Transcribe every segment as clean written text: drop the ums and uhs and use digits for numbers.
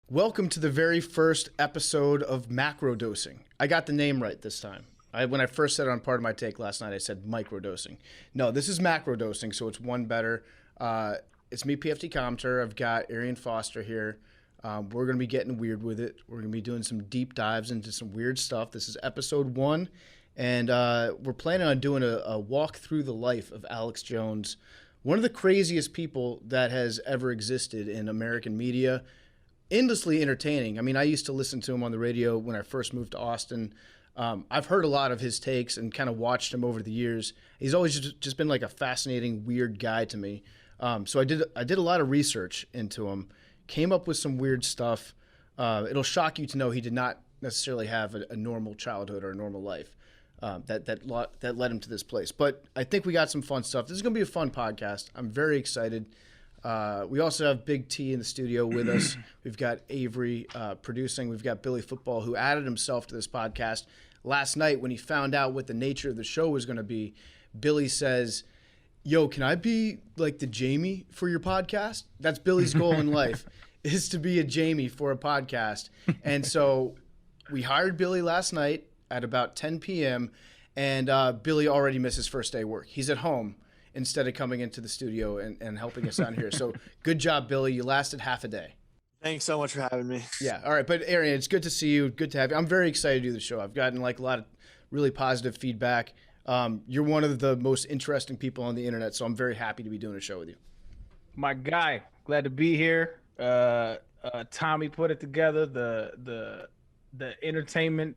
Welcome to the very first episode of Macrodosing. I got the name right this time. When I first said it on part of my take last night, I said microdosing. No, this is macrodosing, so it's one better. It's me, PFT Commenter. I've got Arian Foster here. We're going to be getting weird with it. We're going to be doing some deep dives into some weird stuff. This is episode 1, and we're planning on doing a walk through the life of Alex Jones, one of the craziest people that has ever existed in American media. Endlessly entertaining. I mean, I used to listen to him on the radio when I first moved to Austin. I've heard a lot of his takes and kind of watched him over the years. He's always just been like a fascinating, weird guy to me. So I did a lot of research into him, came up with some weird stuff. It'll shock you to know he did not necessarily have a normal childhood or a normal life that led him to this place. But I think we got some fun stuff. This is going to be a fun podcast. I'm very excited. We also have Big T in the studio with us. We've got Avery producing. We've got Billy Football, who added himself to this podcast. Last night, when he found out what the nature of the show was going to be, Billy says, "Yo, can I be like the Jamie for your podcast?" That's Billy's goal in life, is to be a Jamie for a podcast. And so we hired Billy last night at about 10 p.m., and Billy already missed his first day of work. He's at home instead of coming into the studio and helping us out here. So good job, Billy. You lasted half a day. Thanks so much for having me. Yeah. All right. But Arian, it's good to see you. Good to have you. I'm very excited to do the show. I've gotten like a lot of really positive feedback. You're one of the most interesting people on the internet, so I'm very happy to be doing a show with you. My guy, glad to be here. Tommy put it together. The entertainment.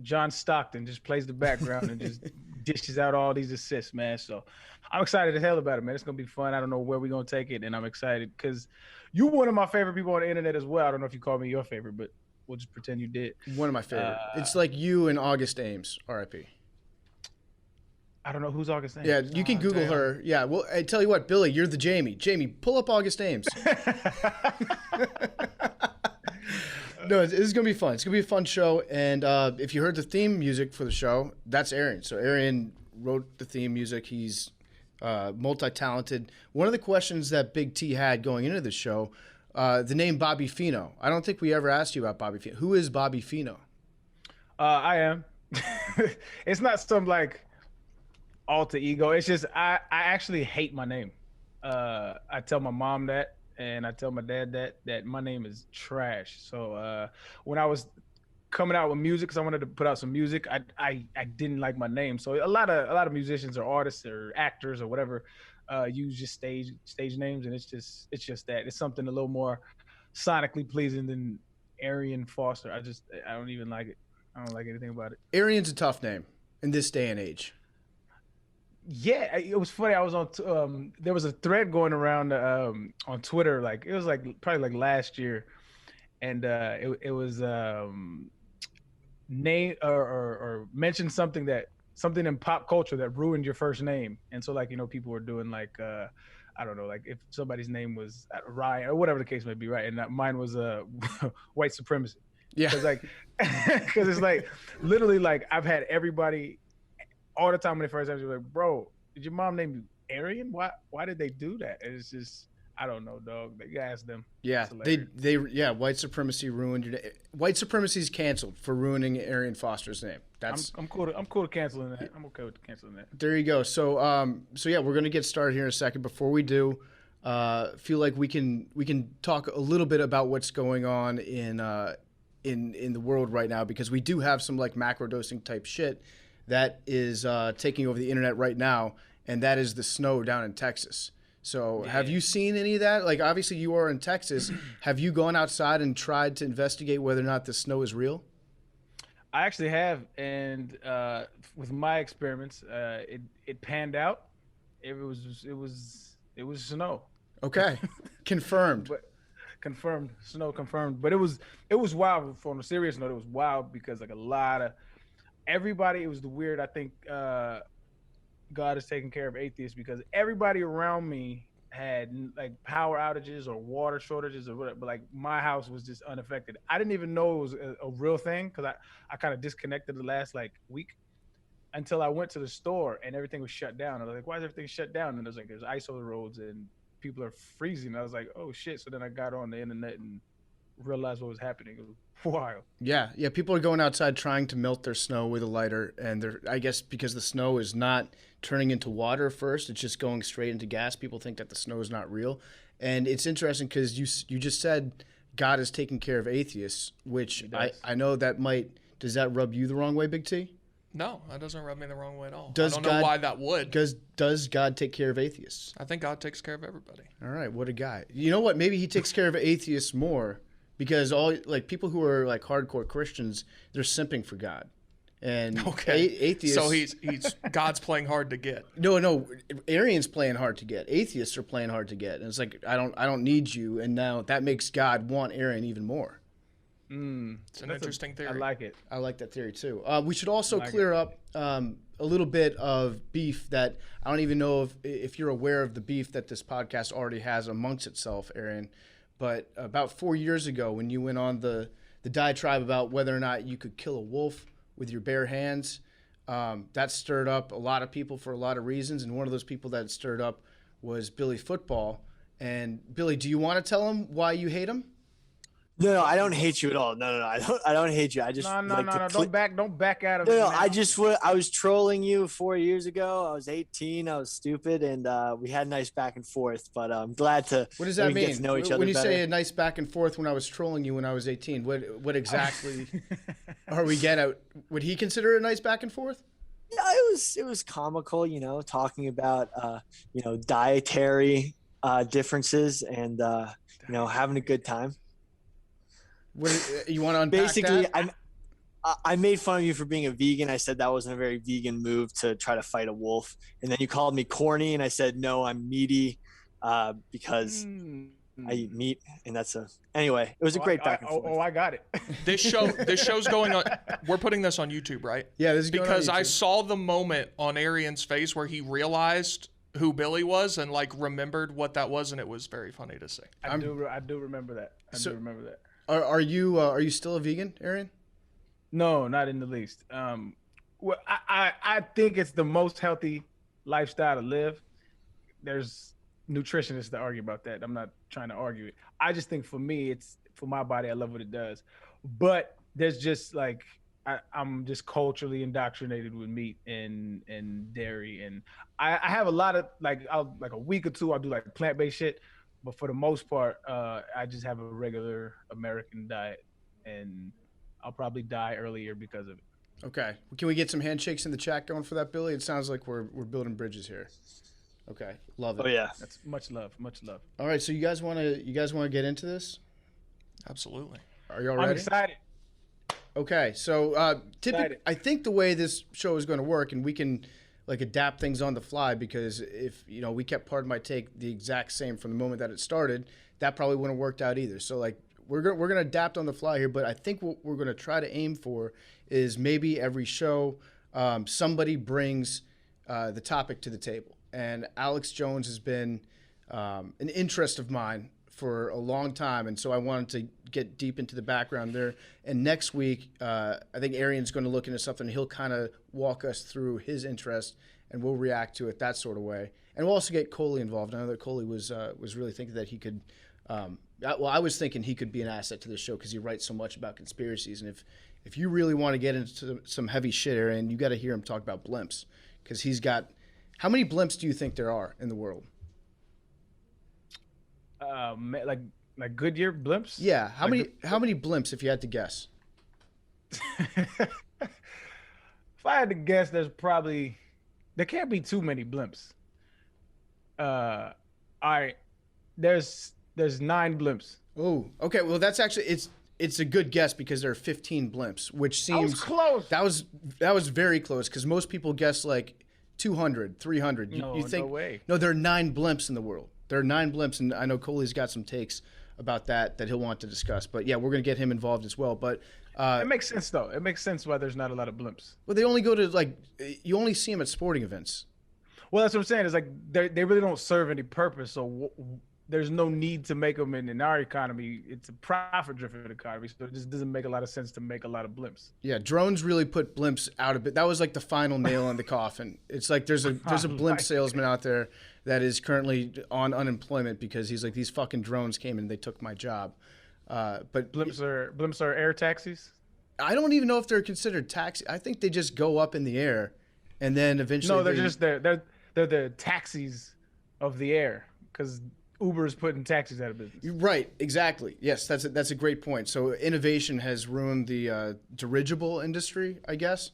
John Stockton just plays the background and just dishes out all these assists, man. So I'm excited as hell about it, man. It's going to be fun. I don't know where we're going to take it, and I'm excited because you're one of my favorite people on the internet as well. I don't know if you call me your favorite, but we'll just pretend you did. One of my favorite. It's like you and August Ames, R.I.P. I don't know who's August Ames. Yeah, you can Google her. Yeah, well, I tell you what, Billy, you're the Jamie. Jamie, pull up August Ames. No, this is going to be fun. It's going to be a fun show. And if you heard the theme music for the show, that's Arian. So Arian wrote the theme music. He's multi-talented. One of the questions that Big T had going into the show, the name Bobby Fino. I don't think we ever asked you about Bobby Fino. Who is Bobby Fino? I am. It's not some like alter ego. It's just I actually hate my name. I tell my mom that. And I tell my dad that my name is trash. So when I was coming out with music, because I wanted to put out some music, I didn't like my name. So a lot of musicians or artists or actors or whatever use just stage names, and it's just that it's something a little more sonically pleasing than Arian Foster. I don't even like it. I don't like anything about it. Arian's a tough name in this day and age. Yeah, it was funny. I was on. There was a thread going around on Twitter. Like it was like probably like last year, and it was name or mention something in pop culture that ruined your first name. And so like people were doing like I don't know, like if somebody's name was Ryan or whatever the case may be, right? And mine was white supremacy. Yeah, because it's like literally like I've had everybody. All the time when they first asked me, like, bro, did your mom name you Arian? Why did they do that? And it's just, I don't know, dog. You ask them. Yeah, white supremacy ruined your name. White supremacy is canceled for ruining Arian Foster's name. That's I'm cool to canceling that. I'm okay with canceling that. There you go. So yeah, we're gonna get started here in a second. Before we do, feel like we can talk a little bit about what's going on in the world right now, because we do have some like macrodosing type shit that is taking over the internet right now, and that is the snow down in Texas. So have you seen any of that? Like, obviously you are in Texas. Have you gone outside and tried to investigate whether or not the snow is real? I actually have, and with my experiments, it panned out. It was snow. Okay, confirmed. Snow confirmed. But it was wild. On a serious note, it was wild because like a lot of everybody, it was the weird. I think God is taking care of atheists because everybody around me had like power outages or water shortages or whatever, but like my house was just unaffected. I didn't even know it was a real thing because I kind of disconnected the last like week until I went to the store and everything was shut down. I was like, why is everything shut down? And there's ice on the roads and people are freezing. I was like, oh shit. So then I got on the internet and realize what was happening. It was wild. Yeah, yeah. People are going outside trying to melt their snow with a lighter, and they're, I guess, because the snow is not turning into water first; it's just going straight into gas. People think that the snow is not real, and it's interesting because you just said God is taking care of atheists, which I know that might. Does that rub you the wrong way, Big T? No, that doesn't rub me the wrong way at all. Does I don't know why that would. Does God take care of atheists? I think God takes care of everybody. All right, what a guy. You know what? Maybe he takes care of atheists more because all like people who are like hardcore Christians, they're simping for God. And atheists. So he's God's playing hard to get. No, Arian's playing hard to get. Atheists are playing hard to get. And it's like I don't need you, and now that makes God want Arian even more. It's an interesting theory. I like it. I like that theory too. We should also clear up a little bit of beef that I don't even know if you're aware of the beef that this podcast already has amongst itself, Arian. But about 4 years ago, when you went on the diatribe about whether or not you could kill a wolf with your bare hands, that stirred up a lot of people for a lot of reasons. And one of those people that stirred up was Billy Football. And Billy, do you want to tell him why you hate him? No, I don't hate you at all. No, I don't hate you. I just no. Don't back out of it. No, I was trolling you 4 years ago. I was 18. I was stupid, and we had a nice back and forth. But I'm glad to. What does that mean? Get to know each other when you better. say a nice back and forth when I was trolling you when I was 18, what exactly are we getting at? Would he consider it a nice back and forth? Yeah, it was comical, talking about dietary differences and having a good time. You want to unpack Basically, that? I made fun of you for being a vegan. I said that wasn't a very vegan move to try to fight a wolf. And then you called me corny, and I said, no, I'm meaty because I eat meat. And anyway, it was a great back and forth. Oh, I got it. This show's going on. We're putting this on YouTube, right? Yeah, this is going because on YouTube. I saw the moment on Arian's face where he realized who Billy was and like remembered what that was, and it was very funny to see. I do remember that. I do remember that. Are you still a vegan, Arian? No, not in the least. Well, I think it's the most healthy lifestyle to live. There's nutritionists that argue about that. I'm not trying to argue it. I just think for me, it's for my body. I love what it does, but there's just like I'm just culturally indoctrinated with meat and dairy, and I have a lot of like a week or two I'll do like plant-based shit. But for the most part, I just have a regular American diet, and I'll probably die earlier because of it. Okay. Can we get some handshakes in the chat going for that, Billy? It sounds like we're building bridges here. Okay, love it. Oh yeah, that's much love. All right, so you guys want to get into this? Absolutely. Are you all ready? I'm excited. Okay, so typically, I think the way this show is going to work, and we can like adapt things on the fly, because if we kept Pardon My Take the exact same from the moment that it started, that probably wouldn't have worked out either. So like we're gonna adapt on the fly here, but I think what we're gonna try to aim for is maybe every show somebody brings the topic to the table. And Alex Jones has been an interest of mine for a long time, and so I wanted to get deep into the background there. And next week, I think Arian's going to look into something. He'll kind of walk us through his interest, and we'll react to it that sort of way. And we'll also get Coley involved. I know that Coley was really thinking that he could. I was thinking he could be an asset to this show because he writes so much about conspiracies. And if you really want to get into some heavy shit, Arian, you got to hear him talk about blimps, because he's got. How many blimps do you think there are in the world? Like Goodyear blimps? Yeah. How many blimps, if you had to guess? If I had to guess, there can't be too many blimps. All right. There's 9 blimps. Oh, okay. Well, that's actually it's a good guess because there are 15 blimps, which seems I was close. That was very close, because most people guess like 200, 300. You think, no way. No, there are 9 blimps in the world. There are 9 blimps, and I know Coley's got some takes about that he'll want to discuss. But yeah, we're going to get him involved as well. But it makes sense though. It makes sense why there's not a lot of blimps. Well, they only go to you only see them at sporting events. Well, that's what I'm saying. It's like they really don't serve any purpose. So there's no need to make them in our economy. It's a profit-driven economy, so it just doesn't make a lot of sense to make a lot of blimps. Yeah, drones really put blimps out of it. That was like the final nail in the coffin. It's like there's a blimp salesman out there that is currently on unemployment because he's like, these fucking drones came and they took my job. But blimps are air taxis. I don't even know if they're considered taxi. I think they just go up in the air, and then eventually. No, they're the taxis of the air because Uber is putting taxis out of business. Right, exactly. Yes, that's a great point. So innovation has ruined the dirigible industry, I guess.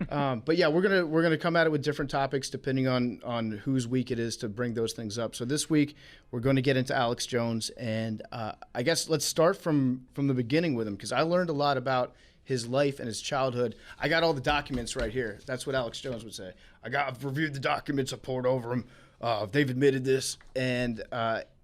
But yeah, we're gonna come at it with different topics depending on whose week it is to bring those things up. So this week we're going to get into Alex Jones, and I guess let's start from the beginning with him because I learned a lot about his life and his childhood. I got all the documents right here. That's what Alex Jones would say. I've reviewed the documents. I poured over them. They've admitted this, and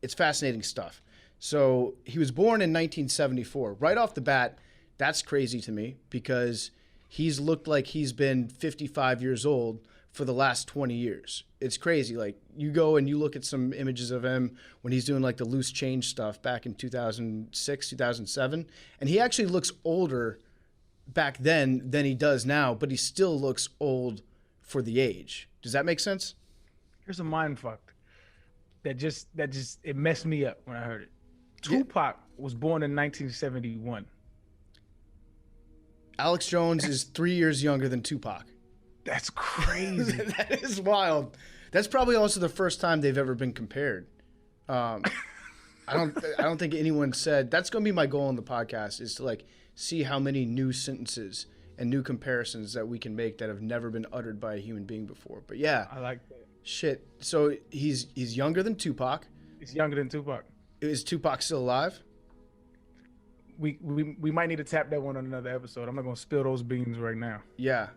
it's fascinating stuff. So he was born in 1974. Right off the bat, that's crazy to me because he's looked like he's been 55 years old for the last 20 years. It's crazy. Like, you go and you look at some images of him when he's doing like the loose change stuff back in 2006, 2007, and he actually looks older back then than he does now, but he still looks old for the age. Does that make sense? Here's a mind fuck that just it messed me up when I heard it. Tupac was born in 1971. Alex Jones is 3 years younger than Tupac. That's crazy. That is wild. That's probably also the first time they've ever been compared. I don't think anyone said that's going to be my goal on the podcast is to like see how many new sentences and new comparisons that we can make that have never been uttered by a human being before. But yeah, I like that. Shit. So he's younger than Tupac. He's younger than Tupac. Is Tupac still alive? We might need to tap that one on another episode. I'm not gonna spill those beans right now. Yeah,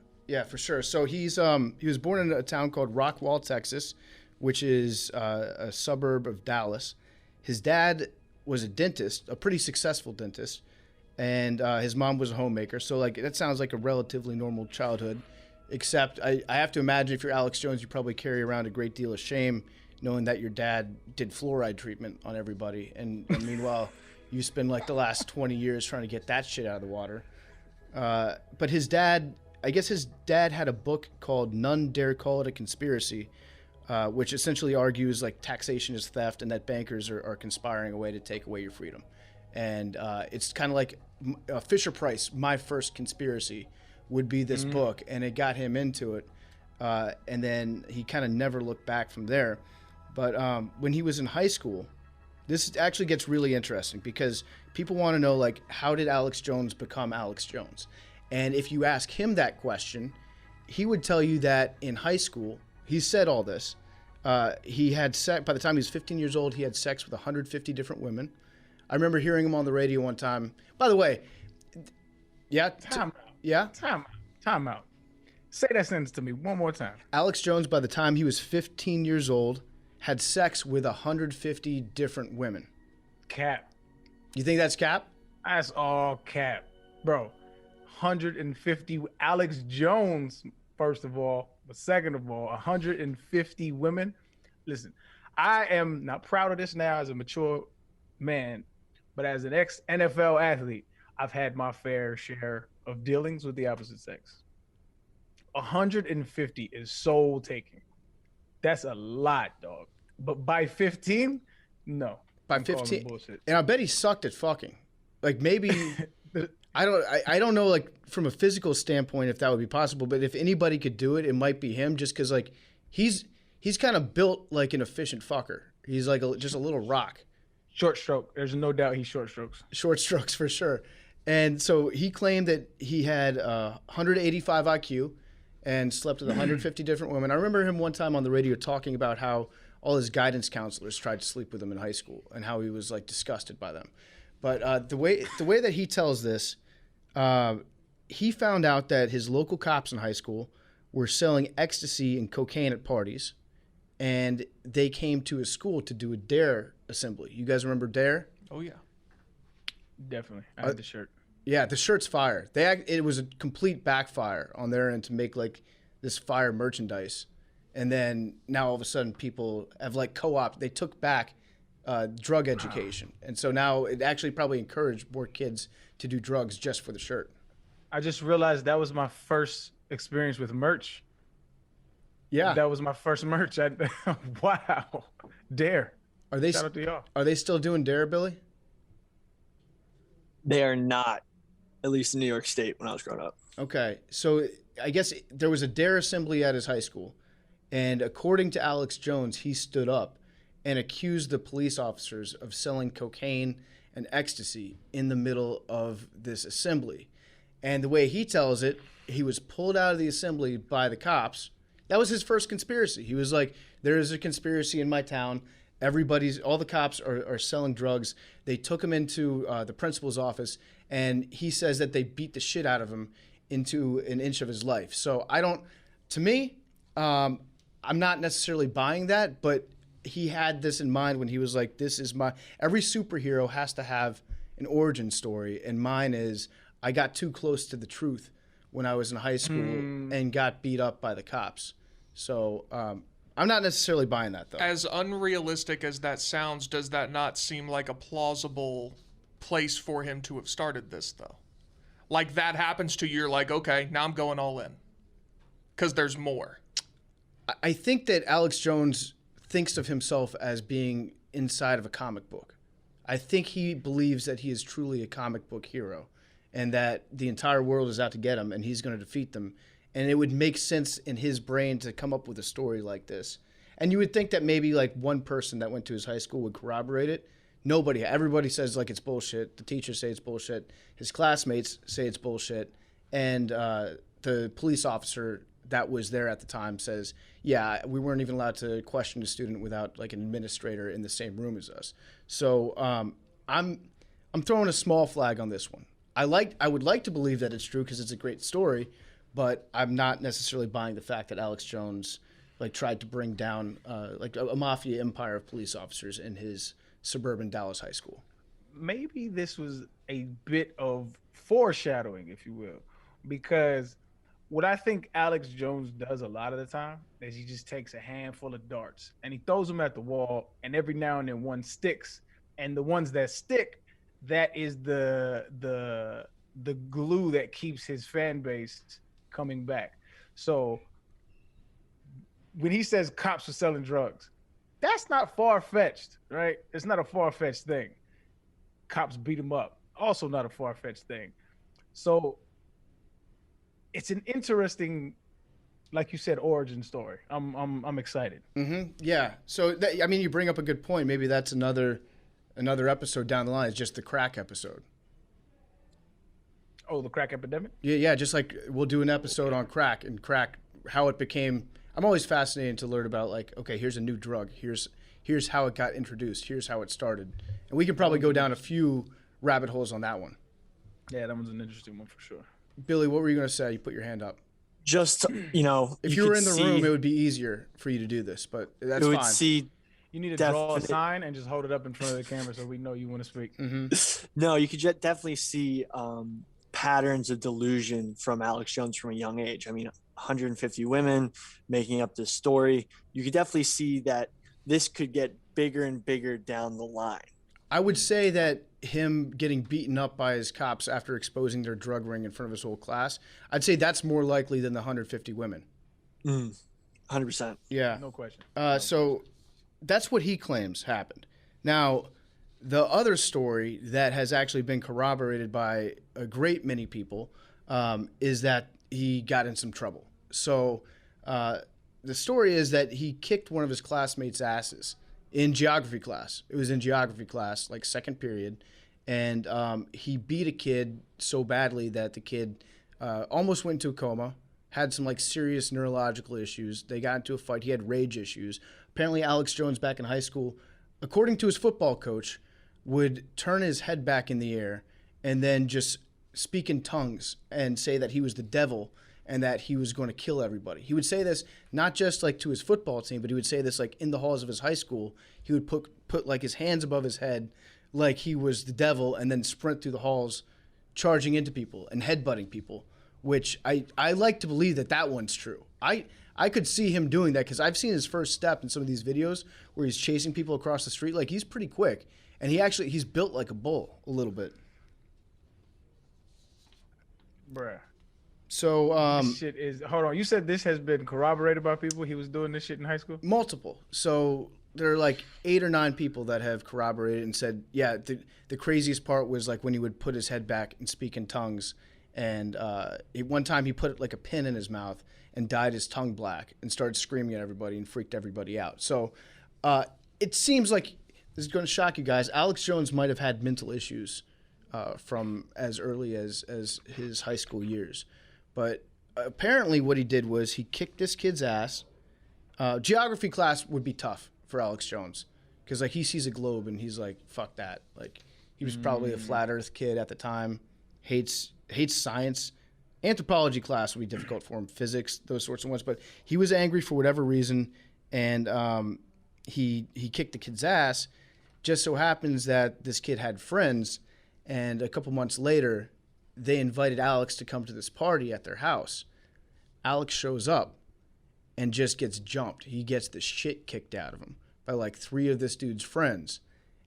for sure. So he was born in a town called Rockwall, Texas, which is a suburb of Dallas. His dad was a dentist, a pretty successful dentist, and his mom was a homemaker. So like that sounds like a relatively normal childhood. Except I have to imagine if you're Alex Jones, you probably carry around a great deal of shame knowing that your dad did fluoride treatment on everybody. And meanwhile, you spend like the last 20 years trying to get that shit out of the water. But his dad, I guess his dad had a book called None Dare Call It a Conspiracy, which essentially argues like taxation is theft and that bankers are conspiring a way to take away your freedom. And it's kind of like Fisher-Price, My First Conspiracy, would be this book, and it got him into it. And then he kind of never looked back from there. But when he was in high school, this actually gets really interesting because people want to know, like, how did Alex Jones become Alex Jones? And if you ask him that question, he would tell you that in high school, he said all this. He had sex, by the time he was 15 years old, he had sex with 150 different women. I remember hearing him on the radio one time. By the way, yeah. Time out. Say that sentence to me one more time. Alex Jones, by the time he was 15 years old, had sex with 150 different women. Cap. You think that's cap? That's all cap. Bro, 150. Alex Jones, first of all. But second of all, 150 women. Listen, I am not proud of this now as a mature man, but as an ex-NFL athlete, I've had my fair share of dealings with the opposite sex. 150 is soul taking. That's a lot, dog. But by 15, no. By 15, and I bet he sucked at fucking. Like maybe I don't know, like from a physical standpoint if that would be possible. But if anybody could do it, it might be him. Just because like he's kind of built like an efficient fucker. He's like just a little rock. Short stroke. There's no doubt he's short strokes. Short strokes for sure. And so he claimed that he had 185 IQ and slept with 150 different women. I remember him one time on the radio talking about how all his guidance counselors tried to sleep with him in high school and how he was like disgusted by them. But the way that he tells this, he found out that his local cops in high school were selling ecstasy and cocaine at parties, and they came to his school to do a DARE assembly. You guys remember DARE? Oh yeah. Definitely. I had the shirt. Yeah, the shirt's fire. It was a complete backfire on their end to make like this fire merchandise. And then now all of a sudden people have like co-op. They took back drug education. And so now it actually probably encouraged more kids to do drugs just for the shirt. I just realized that was my first experience with merch. Yeah. That was my first merch. Wow. DARE. Shout out to y'all. Are they still doing DARE, Billy? They are not, at least in New York State when I was growing up. Okay, so I guess there was a dare assembly at his high school, and according to Alex Jones, he stood up and accused the police officers of selling cocaine and ecstasy in the middle of this assembly. And the way he tells it, he was pulled out of the assembly by the cops. That was his first conspiracy. He was like, there is a conspiracy in my town. All the cops are selling drugs. They took him into the principal's office, and he says that they beat the shit out of him into an inch of his life. So to me, I'm not necessarily buying that, but he had this in mind when he was like, every superhero has to have an origin story. And mine is, I got too close to the truth when I was in high school and got beat up by the cops. So I'm not necessarily buying that, though. As unrealistic as that sounds, does that not seem like a plausible place for him to have started this, though? Like, that happens to you, you're like, okay, now I'm going all in. Because there's more. I think that Alex Jones thinks of himself as being inside of a comic book. I think he believes that he is truly a comic book hero and that the entire world is out to get him and he's going to defeat them. And it would make sense in his brain to come up with a story like this. And you would think that maybe like one person that went to his high school would corroborate it. Everybody says like it's bullshit. The teachers say it's bullshit. His classmates say it's bullshit. And the police officer that was there at the time says, yeah, we weren't even allowed to question a student without like an administrator in the same room as us. So I'm throwing a small flag on this one. I would like to believe that it's true because it's a great story, but I'm not necessarily buying the fact that Alex Jones like tried to bring down like a mafia empire of police officers in his suburban Dallas high school. Maybe this was a bit of foreshadowing, if you will, because what I think Alex Jones does a lot of the time is he just takes a handful of darts and he throws them at the wall, and every now and then one sticks, and the ones that stick, that is the glue that keeps his fan base coming back. So when he says cops are selling drugs, that's not far-fetched, right? It's not a far-fetched thing. Cops beat him up, also not a far-fetched thing. So it's an interesting, like you said, origin story. I'm excited. Mm-hmm. Yeah. So you bring up a good point. Maybe that's another episode down the line. It's just the crack episode. Oh, the crack epidemic? Yeah. Just like we'll do an episode on crack, how it became. I'm always fascinated to learn about like, okay, here's a new drug. Here's how it got introduced. Here's how it started. And we could probably go down a few rabbit holes on that one. Yeah, that one's an interesting one for sure. Billy, what were you going to say? You put your hand up. Just, if you were in the room, it would be easier for you to do this, but that's fine. You need to draw a sign and just hold it up in front of the camera so we know you want to speak. Mm-hmm. No, you could definitely see patterns of delusion from Alex Jones from a young age. 150 women making up this story. You could definitely see that this could get bigger and bigger down the line. I would say that him getting beaten up by his cops after exposing their drug ring in front of his whole class, I'd say that's more likely than the 150 women. 100%. Yeah. No question. So that's what he claims happened. Now, the other story that has actually been corroborated by a great many people is that he got in some trouble. So the story is that he kicked one of his classmates' asses in geography class. It was in geography class, like second period. And he beat a kid so badly that the kid almost went into a coma, had some like serious neurological issues. They got into a fight. He had rage issues. Apparently Alex Jones back in high school, according to his football coach, would turn his head back in the air and then just speak in tongues and say that he was the devil and that he was going to kill everybody. He would say this not just like to his football team, but he would say this like in the halls of his high school. He would put like his hands above his head like he was the devil and then sprint through the halls charging into people and headbutting people, which I like to believe that one's true. I could see him doing that because I've seen his first step in some of these videos where he's chasing people across the street. Like, he's pretty quick. And he's built like a bull a little bit. Bruh. So this shit hold on. You said this has been corroborated by people. He was doing this shit in high school? Multiple. So there are like 8 or 9 people that have corroborated and said, yeah, the craziest part was like when he would put his head back and speak in tongues. And one time he put like a pin in his mouth and dyed his tongue black and started screaming at everybody and freaked everybody out. So it seems like, this is going to shock you guys, Alex Jones might have had mental issues from as early as his high school years. But apparently what he did was he kicked this kid's ass. Geography class would be tough for Alex Jones because like he sees a globe and he's like, fuck that. Like he was probably a flat earth kid at the time, hates science. Anthropology class would be difficult for him, physics, those sorts of ones. But he was angry for whatever reason, and he kicked the kid's ass. Just so happens that this kid had friends, and a couple months later, they invited Alex to come to this party at their house. Alex shows up and just gets jumped. He gets the shit kicked out of him by like 3 of this dude's friends.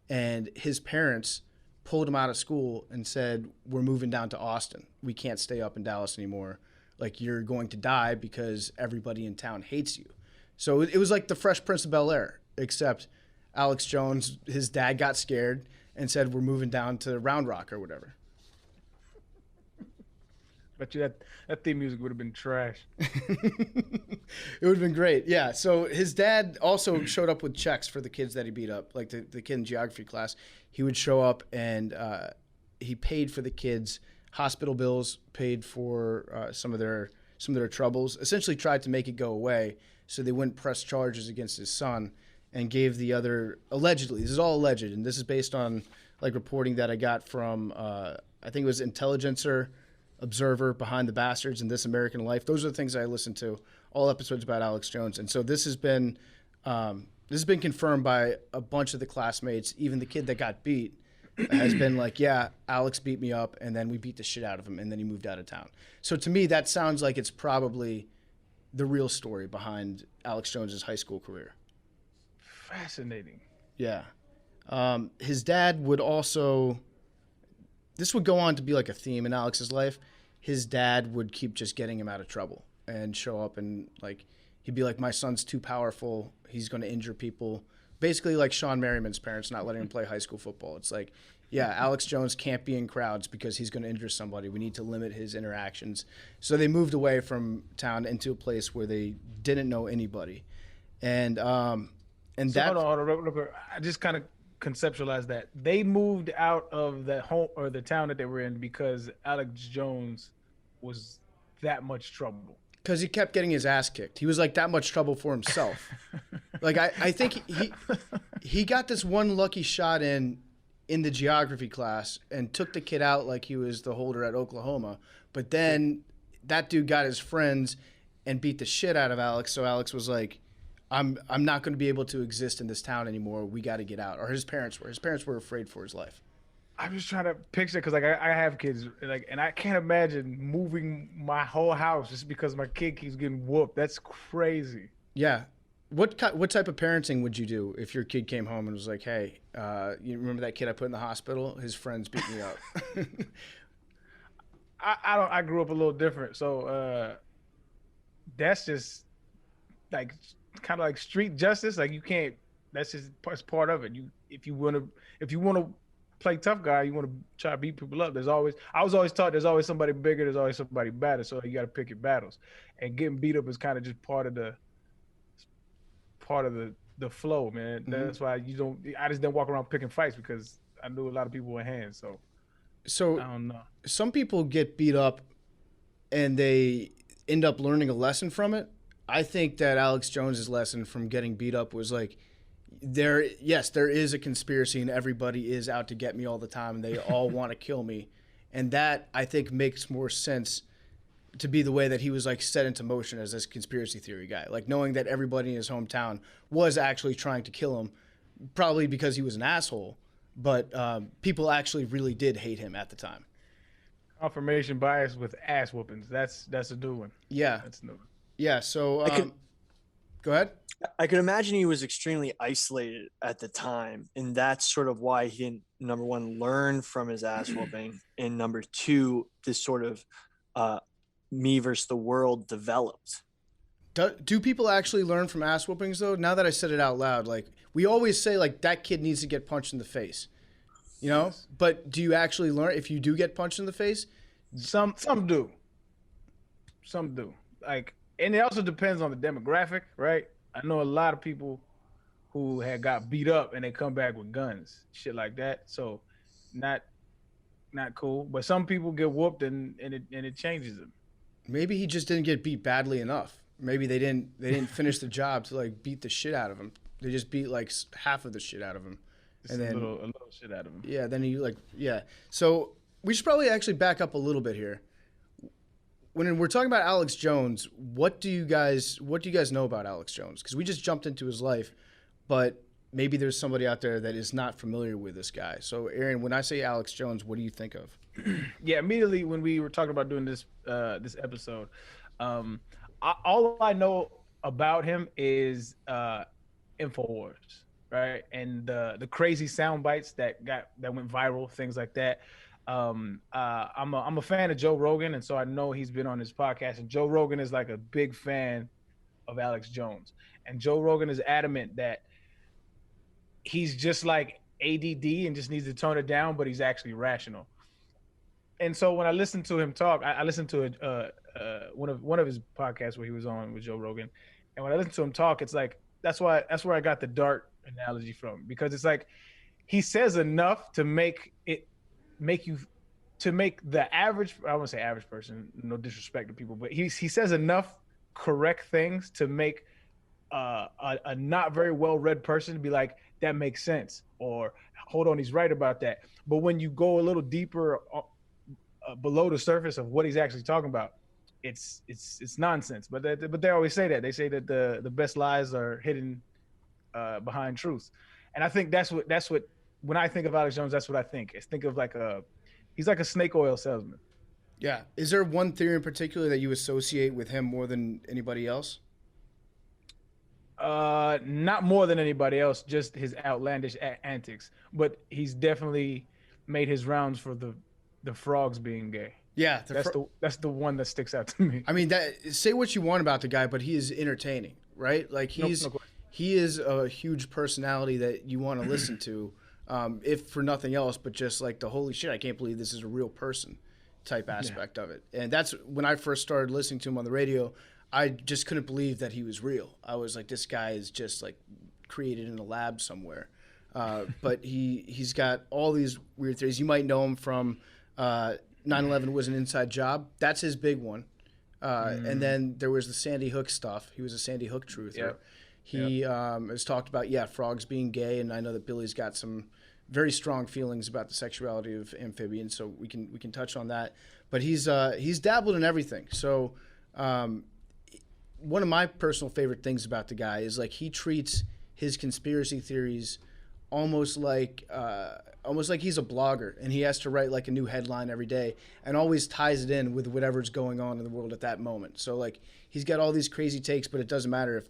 And his parents pulled him out of school and said, we're moving down to Austin. We can't stay up in Dallas anymore. Like, you're going to die because everybody in town hates you. So it was like the Fresh Prince of Bel-Air, except Alex Jones, his dad got scared and said, we're moving down to Round Rock or whatever. Bet you that theme music would have been trash. It would have been great. Yeah. So his dad also showed up with checks for the kids that he beat up, like the kid in geography class. He would show up and he paid for the kids' hospital bills, paid for some of their troubles, essentially tried to make it go away so they wouldn't press charges against his son, and gave the other, allegedly, this is all alleged, and this is based on like reporting that I got from, I think it was Intelligencer, Observer, Behind the Bastards, and This American Life. Those are the things I listen to, all episodes about Alex Jones. And so this has been confirmed by a bunch of the classmates. Even the kid that got beat has been like, yeah, Alex beat me up, and then we beat the shit out of him, and then he moved out of town. So to me, that sounds like it's probably the real story behind Alex Jones's high school career. Fascinating. Yeah. His dad would also, this would go on to be like a theme in Alex's life. His dad would keep just getting him out of trouble and show up and like, he'd be like, my son's too powerful. He's going to injure people. Basically like Sean Merriman's parents not letting him play high school football. It's like, yeah, Alex Jones can't be in crowds because he's going to injure somebody. We need to limit his interactions. So they moved away from town into a place where they didn't know anybody. And so that, hold on, real quick. I just kind of conceptualized that they moved out of the home or the town that they were in because Alex Jones was that much trouble. Because he kept getting his ass kicked. He was like that much trouble for himself. Like I think he got this one lucky shot in the geography class and took the kid out like he was the holder at Oklahoma. But then that dude got his friends and beat the shit out of Alex. So Alex was like, I'm not going to be able to exist in this town anymore. We got to get out. Or his parents were. His parents were afraid for his life. I'm just trying to picture, because like I have kids, like, and I can't imagine moving my whole house just because my kid keeps getting whooped. That's crazy. Yeah. What type of parenting would you do if your kid came home and was like, hey, you remember that kid I put in the hospital? His friends beat me up. I grew up a little different. So that's just like kind of like street justice. Like you can't, that's part of it. If you want to play tough guy, you want to try to beat people up. I was always taught there's always somebody bigger, there's always somebody better. So you got to pick your battles, and getting beat up is kind of just part of the flow, man. Mm-hmm. That's why I just didn't walk around picking fights because I knew a lot of people were hands. So I don't know. Some people get beat up and they end up learning a lesson from it. I think that Alex Jones's lesson from getting beat up was like, there is a conspiracy and everybody is out to get me all the time and they all want to kill me. And that I think makes more sense to be the way that he was like set into motion as this conspiracy theory guy, like knowing that everybody in his hometown was actually trying to kill him, probably because he was an asshole, but people actually really did hate him at the time. Confirmation bias with ass whoopings. That's a new one. Yeah. That's new. Yeah. So go ahead. I could imagine he was extremely isolated at the time, and that's sort of why he didn't, number one, learn from his ass whooping, and number two, this sort of me versus the world developed. Do people actually learn from ass whoopings though? Now that I said it out loud, like we always say like that kid needs to get punched in the face, you know. Yes. But do you actually learn if you do get punched in the face? Some do. Some do. Like, and it also depends on the demographic, right? I know a lot of people who had got beat up and they come back with guns, shit like that. So, not cool. But some people get whooped and it changes them. Maybe he just didn't get beat badly enough. Maybe they didn't finish the job to like beat the shit out of him. They just beat like half of the shit out of him, Just a little shit out of him. yeah. Then he So we should probably actually back up a little bit here. When we're talking about Alex Jones, what do you guys know about Alex Jones? Because we just jumped into his life, but maybe there's somebody out there that is not familiar with this guy. So, Arian, when I say Alex Jones, what do you think of? Yeah, immediately when we were talking about doing this this episode, all I know about him is Infowars, right? And the crazy sound bites that went viral, things like that. I'm a fan of Joe Rogan, and so I know he's been on his podcast. And Joe Rogan is like a big fan of Alex Jones, and Joe Rogan is adamant that he's just like ADD and just needs to tone it down, but he's actually rational. And so when I listened to him talk, I listened to one of his podcasts where he was on with Joe Rogan, and when I listened to him talk, it's like that's where I got the dart analogy from, because it's like he says enough to make the average, I won't say average person, no disrespect to people, but he says enough correct things to make a not very well read person to be like, that makes sense, or hold on, he's right about that. But when you go a little deeper below the surface of what he's actually talking about, it's nonsense. But they always say that. They say that the best lies are hidden behind truth, and I think that's what when I think of Alex Jones, that's what I think. I think of he's like a snake oil salesman. Yeah. Is there one theory in particular that you associate with him more than anybody else? Not more than anybody else, just his outlandish antics. But he's definitely made his rounds for the frogs being gay. Yeah, that's the one that sticks out to me. I mean, say what you want about the guy, but he is entertaining, right? Like he is a huge personality that you want to listen to, if for nothing else, but just like the holy shit, I can't believe this is a real person type aspect of it. And that's when I first started listening to him on the radio. I just couldn't believe that he was real. I was like, this guy is just like created in a lab somewhere. But he's got all these weird theories. You might know him from 9/11 was an inside job. That's his big one. And then there was the Sandy Hook stuff. He was a Sandy Hook truther. Yep. He has talked about, frogs being gay. And I know that Billy's got some very strong feelings about the sexuality of amphibians. So we can touch on that. But he's dabbled in everything. So one of my personal favorite things about the guy is like he treats his conspiracy theories almost like he's a blogger, and he has to write like a new headline every day and always ties it in with whatever's going on in the world at that moment. So like he's got all these crazy takes, but it doesn't matter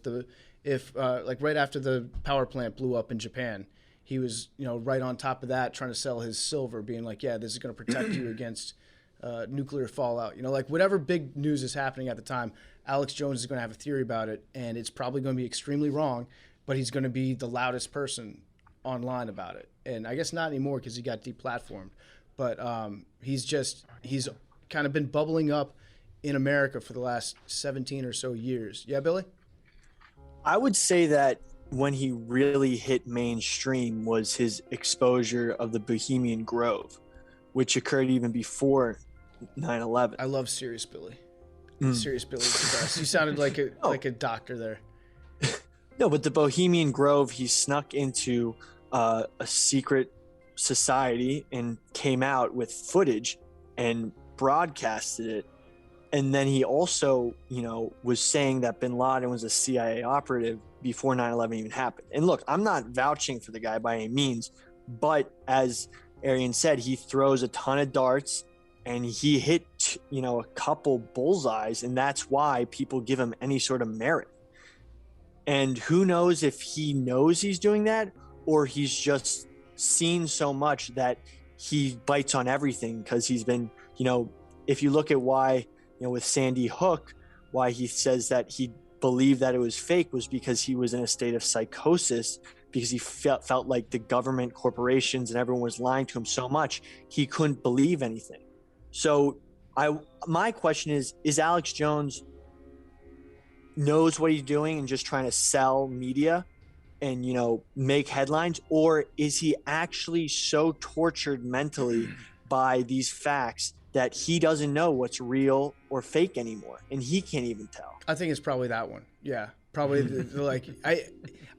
if like right after the power plant blew up in Japan, he was right on top of that trying to sell his silver, being like, yeah, this is going to protect you against nuclear fallout. Like whatever big news is happening at the time, Alex Jones is going to have a theory about it, and it's probably going to be extremely wrong, but he's going to be the loudest person online about it. And I guess not anymore because he got deplatformed, but he's kind of been bubbling up in America for the last 17 or so years. Yeah, Billy? I would say that when he really hit mainstream was his exposure of the Bohemian Grove, which occurred even before 9/11. I love Serious Billy. Serious Billy's the best. You sounded like a doctor there. No, but the Bohemian Grove, he snuck into a secret society and came out with footage and broadcasted it. And then he also, was saying that bin Laden was a CIA operative before 9/11 even happened. And look, I'm not vouching for the guy by any means, but as Arian said, he throws a ton of darts and he hit, a couple bullseyes, and that's why people give him any sort of merit. And who knows if he knows he's doing that, or he's just seen so much that he bites on everything because he's been, if you look at why, with Sandy Hook, why he says that he believed that it was fake was because he was in a state of psychosis because he felt like the government, corporations, and everyone was lying to him so much he couldn't believe anything. So my question is Alex Jones knows what he's doing and just trying to sell media and, you know, make headlines, or is he actually so tortured mentally by these facts that he doesn't know what's real or fake anymore, and he can't even tell? I think it's probably that one. Yeah, probably like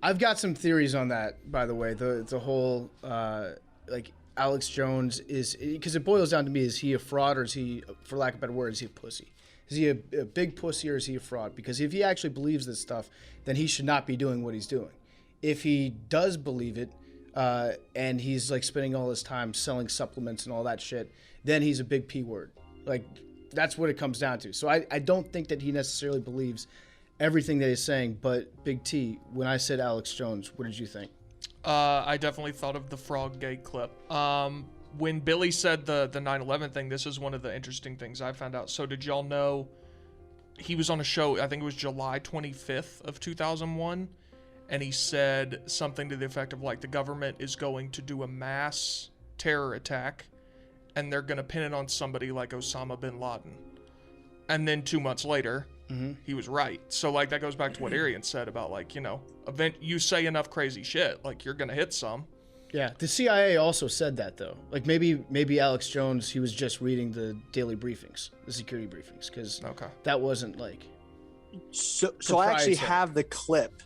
I've got some theories on that, by the way. The whole like Alex Jones is, because it boils down to me, is he a fraud, or is he, for lack of a better word, is he a pussy? Is he a big pussy, or is he a fraud? Because if he actually believes this stuff, then he should not be doing what he's doing. If he does believe it, and he's like spending all his time selling supplements and all that shit, then he's a big P word. Like, that's what it comes down to. So I don't think that he necessarily believes everything that he's saying. But Big T, when I said Alex Jones, what did you think? I definitely thought of the frog gay clip. When Billy said the 9/11 thing, this is one of the interesting things I found out. So did y'all know he was on a show, I think it was July 25th of 2001, and he said something to the effect of, like, the government is going to do a mass terror attack, and they're going to pin it on somebody like Osama bin Laden. And then 2 months later, he was right. So, like, that goes back to what Arian said about, like, you know, you say enough crazy shit, like, you're going to hit some. Yeah, the CIA also said that, though. Like, maybe Alex Jones, he was just reading the daily briefings, the security briefings, because that wasn't, like... So I actually have the clip.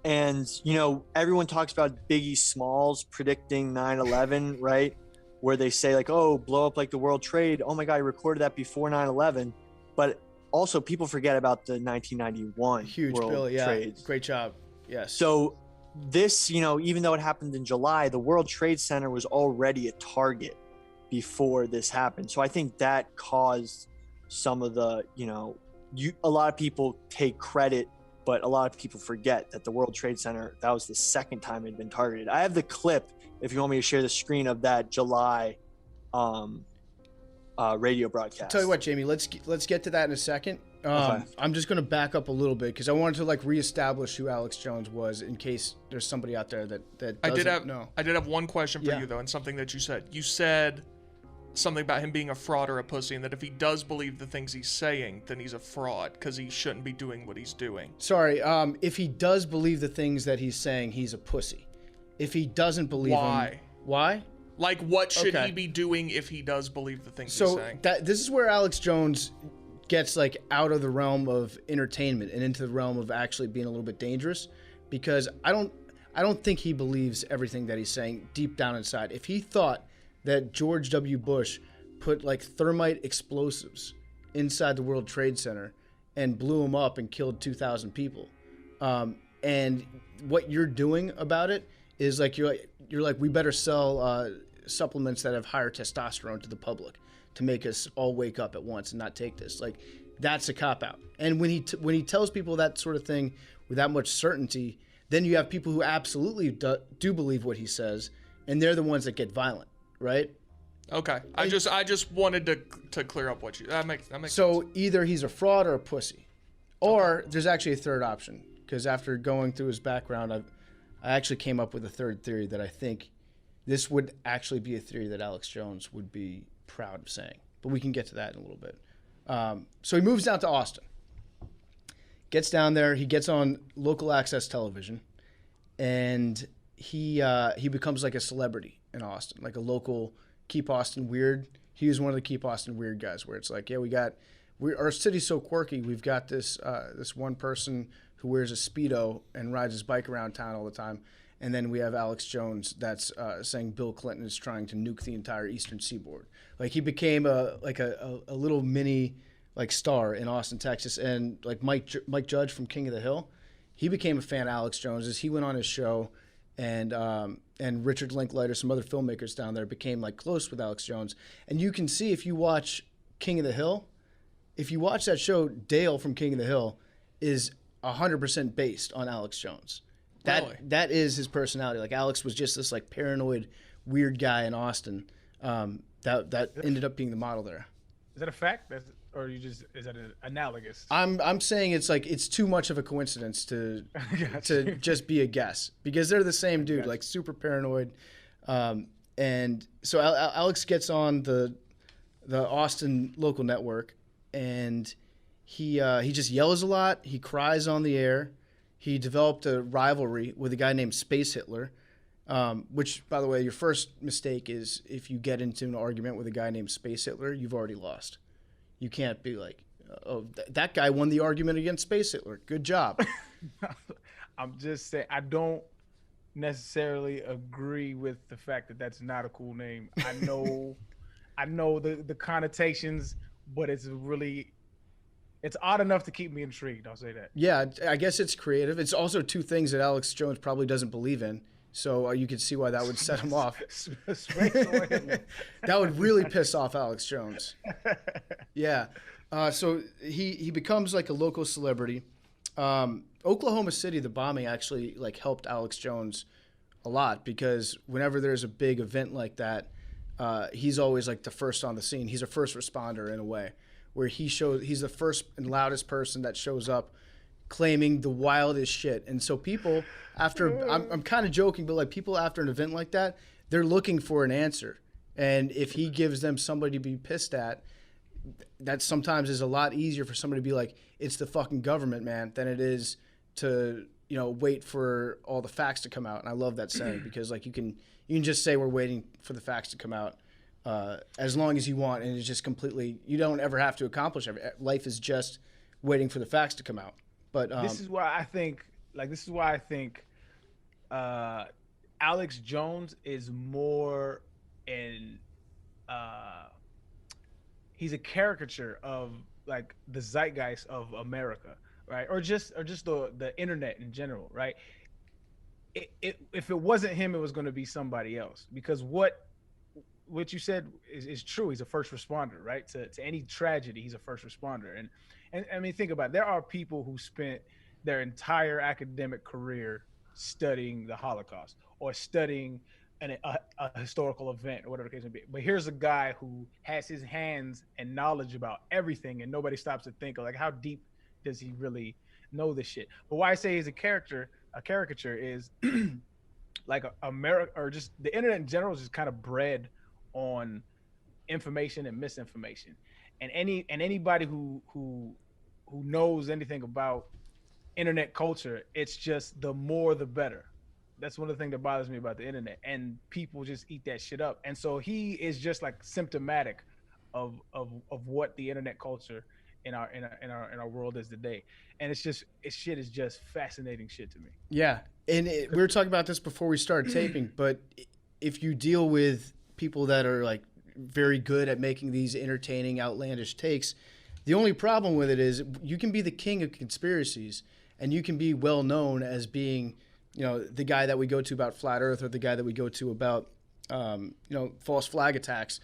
And, you know, everyone talks about Biggie Smalls predicting 9/11, right? Where they say, like, oh, blow up like the World Trade. Oh, my God, I recorded that before 9/11. But also, people forget about the 1991 Huge World bill, yeah. Trade. Great job. Yes. So this, you know, even though it happened in July, the World Trade Center was already a target before this happened. So I think that caused some of the, you know, a lot of people take credit, but a lot of people forget that the World Trade Center, that was the second time it had been targeted. I have the clip, if you want me to share the screen of that July radio broadcast. Tell you what, Jamie, let's get to that in a second. Okay. I'm just going to back up a little bit because I wanted to, like, reestablish who Alex Jones was in case there's somebody out there that doesn't know. I did have one question for you, though, and something that you said. You said something about him being a fraud or a pussy, and that if he does believe the things he's saying, then he's a fraud because he shouldn't be doing what he's doing. Sorry, if he does believe the things that he's saying, he's a pussy. If he doesn't believe them... Why? Like, what should he be doing if he does believe the things he's saying? So this is where Alex Jones gets, like, out of the realm of entertainment and into the realm of actually being a little bit dangerous, because I don't think he believes everything that he's saying deep down inside. If he thought that George W. Bush put, like, thermite explosives inside the World Trade Center and blew them up and killed 2,000 people, and what you're doing about it is, like, you're like, we better sell supplements that have higher testosterone to the public to make us all wake up at once and not take this. Like, that's a cop-out. And when he tells people that sort of thing with that much certainty, then you have people who absolutely do believe what he says, and they're the ones that get violent, right? Okay. I just wanted to clear up what you... That makes so sense. Either he's a fraud or a pussy. Or there's actually a third option, because after going through his background, I actually came up with a third theory that I think this would actually be a theory that Alex Jones would be proud of saying. But we can get to that in a little bit. So he moves down to Austin. Gets down there. He gets on local access television. And he becomes like a celebrity in Austin. Like a local Keep Austin Weird. He was one of the Keep Austin Weird guys where it's like, yeah, our city's so quirky. We've got this one person who wears a Speedo and rides his bike around town all the time. And then we have Alex Jones that's saying Bill Clinton is trying to nuke the entire eastern seaboard. Like, he became a little mini, like, star in Austin, Texas. And, like, Mike Judge from King of the Hill, he became a fan of Alex Jones as he went on his show. And Richard Linklater, some other filmmakers down there, became, like, close with Alex Jones. And you can see, if you watch King of the Hill, if you watch that show, Dale from King of the Hill is 100% based on Alex Jones. That is his personality. Like, Alex was just this, like, paranoid, weird guy in Austin that ended up being the model there. Is that a fact? Or is that an analogous? I'm saying it's like it's too much of a coincidence to Gotcha. just be a guess because they're the same dude, Gotcha. like super paranoid. And so Alex gets on the Austin local network, and he just yells a lot. He cries on the air. He developed a rivalry with a guy named Space Hitler, which, by the way, your first mistake is if you get into an argument with a guy named Space Hitler, you've already lost. You can't be like, oh, that guy won the argument against Space Hitler. Good job. I'm just saying I don't necessarily agree with the fact that that's not a cool name. I know the connotations, but it's odd enough to keep me intrigued. I'll say that. Yeah, I guess it's creative. It's also two things that Alex Jones probably doesn't believe in. So you could see why that would set him off. That would really piss off Alex Jones. Yeah. So he becomes like a local celebrity. Oklahoma City, the bombing actually like helped Alex Jones a lot because whenever there's a big event like that, he's always like the first on the scene. He's a first responder in a way, where he's the first and loudest person that shows up claiming the wildest shit. And so people after I'm kind of joking, but like people after an event like that, they're looking for an answer. And if he gives them somebody to be pissed at, that sometimes is a lot easier for somebody to be like, it's the fucking government, man, than it is to, wait for all the facts to come out. And I love that saying because like you can just say we're waiting for the facts to come out as long as you want. And it's just completely, you don't ever have to accomplish everything. Life is just waiting for the facts to come out. But this is why I think Alex Jones is more in he's a caricature of like the zeitgeist of America, right? Or just the internet in general, right? If it wasn't him, it was going to be somebody else, because what you said is true. He's a first responder, right? To any tragedy, he's a first responder. And I mean, think about it. There are people who spent their entire academic career studying the Holocaust or studying a historical event or whatever the case may be. But here's a guy who has his hands and knowledge about everything, and nobody stops to think of like, how deep does he really know this shit? But why I say he's a caricature is like America, or just the internet in general, is just kind of bred on information and misinformation. And anybody who knows anything about internet culture, it's just the more the better. That's one of the things that bothers me about the internet, and people just eat that shit up. And so he is just like symptomatic of what the internet culture in our world is today. And it's shit is just fascinating shit to me. Yeah, and we were talking about this before we started taping, but if you deal with people that are like very good at making these entertaining, outlandish takes, the only problem with it is you can be the king of conspiracies, and you can be well known as being, the guy that we go to about flat Earth, or the guy that we go to about, false flag attacks.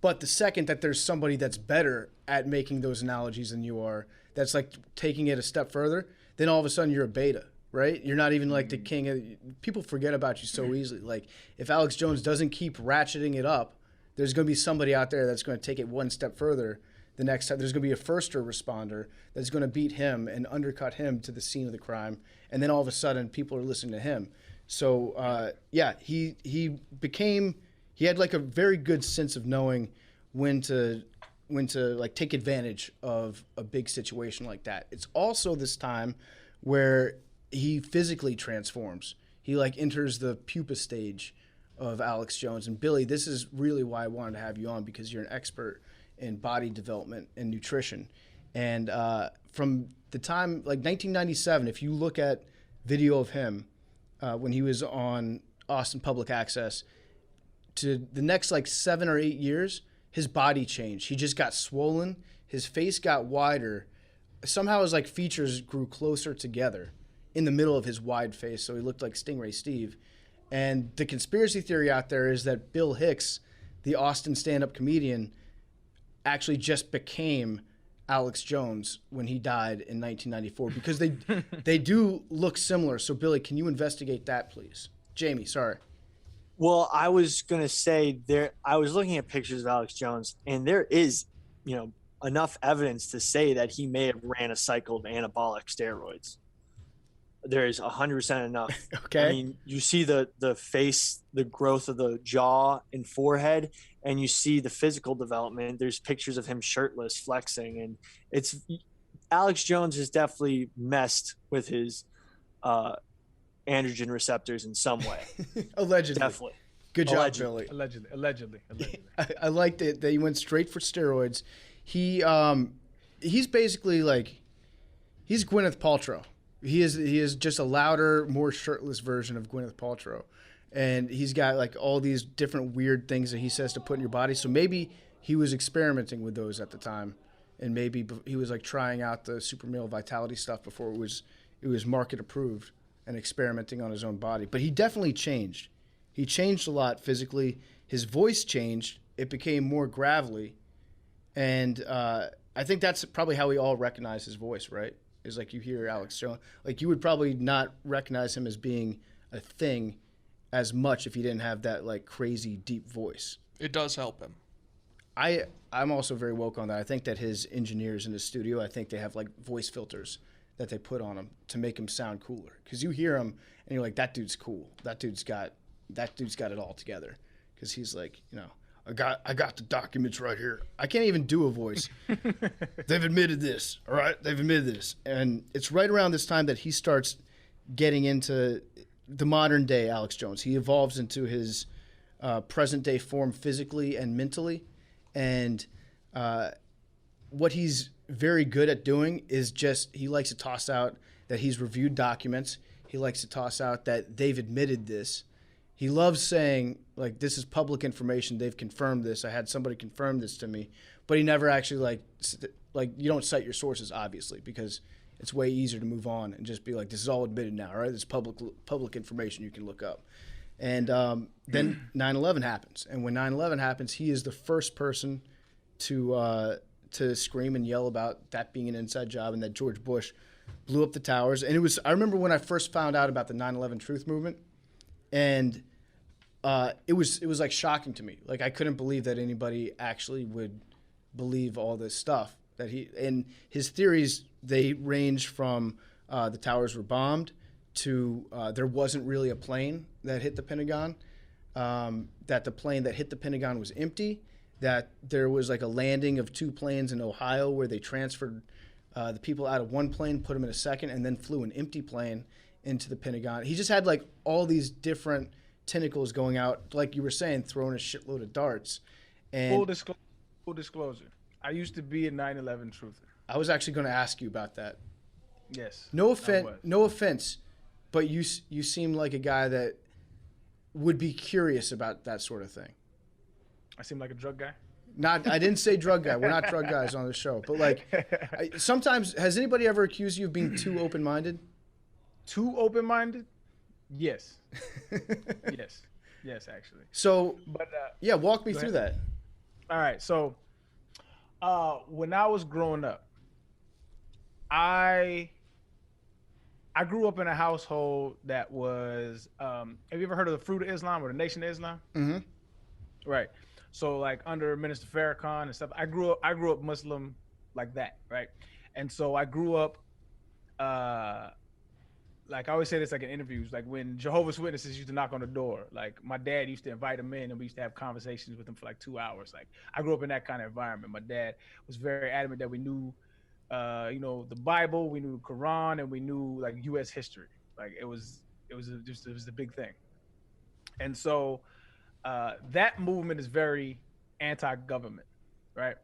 But the second that there's somebody that's better at making those analogies than you are, that's like taking it a step further, then all of a sudden you're a beta, right? You're not even like the king. People forget about you so easily. Like if Alex Jones doesn't keep ratcheting it up, there's going to be somebody out there that's going to take it one step further. The next time there's going to be a first responder that's going to beat him and undercut him to the scene of the crime. And then all of a sudden people are listening to him. So he had like a very good sense of knowing when to like take advantage of a big situation like that. It's also this time where he physically transforms. He like enters the pupa stage of Alex Jones. And Billy, this is really why I wanted to have you on, because you're an expert in body development and nutrition. And from the time, like 1997, if you look at video of him when he was on Austin Public Access, to the next like 7 or 8 years, his body changed. He just got swollen. His face got wider. Somehow his like features grew closer together in the middle of his wide face, so he looked like Stingray Steve. And the conspiracy theory out there is that Bill Hicks, the Austin stand-up comedian, actually just became Alex Jones when he died in 1994, because they do look similar. So Billy, can you investigate that, please? Jamie, sorry. Well, I was going to say I was looking at pictures of Alex Jones, and there is enough evidence to say that he may have ran a cycle of anabolic steroids. There's 100% enough. Okay. I mean, you see the face, the growth of the jaw and forehead, and you see the physical development. There's pictures of him shirtless, flexing, and it's Alex Jones has definitely messed with his androgen receptors in some way. Allegedly. Definitely. Good job, Allegedly. Billy. Allegedly. I liked it that he went straight for steroids. He's basically like, he's Gwyneth Paltrow. He is just a louder, more shirtless version of Gwyneth Paltrow. And he's got like all these different weird things that he says to put in your body. So maybe he was experimenting with those at the time. And maybe he was like trying out the super male vitality stuff before it was market approved, and experimenting on his own body. But he definitely changed. He changed a lot physically. His voice changed. It became more gravelly. And I think that's probably how we all recognize his voice, right? Is like you hear Alex Jones. Like you would probably not recognize him as being a thing as much if he didn't have that like crazy deep voice. It does help him. I'm also very woke on that. I think that his engineers in the studio, I think they have like voice filters that they put on him to make him sound cooler. Because you hear him and you're like, that dude's cool. That dude's got it all together. Because he's like, I got the documents right here. I can't even do a voice. They've admitted this. All right, they've admitted this. And it's right around this time that he starts getting into the modern day Alex Jones. He evolves into his present day form physically and mentally. And what he's very good at doing is just, he likes to toss out that he's reviewed documents. He likes to toss out that they've admitted this. He loves saying, like, this is public information. They've confirmed this. I had somebody confirm this to me. But he never actually, like you don't cite your sources, obviously, because it's way easier to move on and just be like, this is all admitted now, all right? This is public information you can look up. And then 9/11 happens. And when 9/11 happens, he is the first person to scream and yell about that being an inside job and that George Bush blew up the towers. And I remember when I first found out about the 9/11 truth movement, and it was like shocking to me. Like I couldn't believe that anybody actually would believe all this stuff and his theories, they range from the towers were bombed to there wasn't really a plane that hit the Pentagon, that the plane that hit the Pentagon was empty, that there was like a landing of two planes in Ohio where they transferred the people out of one plane, put them in a second, and then flew an empty plane into the Pentagon. He just had like all these different tentacles going out, like you were saying, throwing a shitload of darts. And full disclosure, I used to be a 9/11 truther. I was actually going to ask you about that. Yes. No offense, but you seem like a guy that would be curious about that sort of thing. I seem like a drug guy? I didn't say drug guy. We're not drug guys on the show. But like, sometimes, has anybody ever accused you of being too open-minded? Too open-minded? Yes. Yes, actually. So, but yeah, walk me through that. All right. So, when I was growing up, I grew up in a household that was. Have you ever heard of the Fruit of Islam or the Nation of Islam? Mm-hmm. Right. So, like under Minister Farrakhan and stuff, I grew up Muslim like that, right? And so I grew up. Like I always say this like in interviews, like when Jehovah's Witnesses used to knock on the door, like my dad used to invite them in and we used to have conversations with them for like 2 hours. Like I grew up in that kind of environment. My dad was very adamant that we knew, the Bible, we knew the Quran, and we knew like U.S. history. Like it was the big thing. And so that movement is very anti-government, right?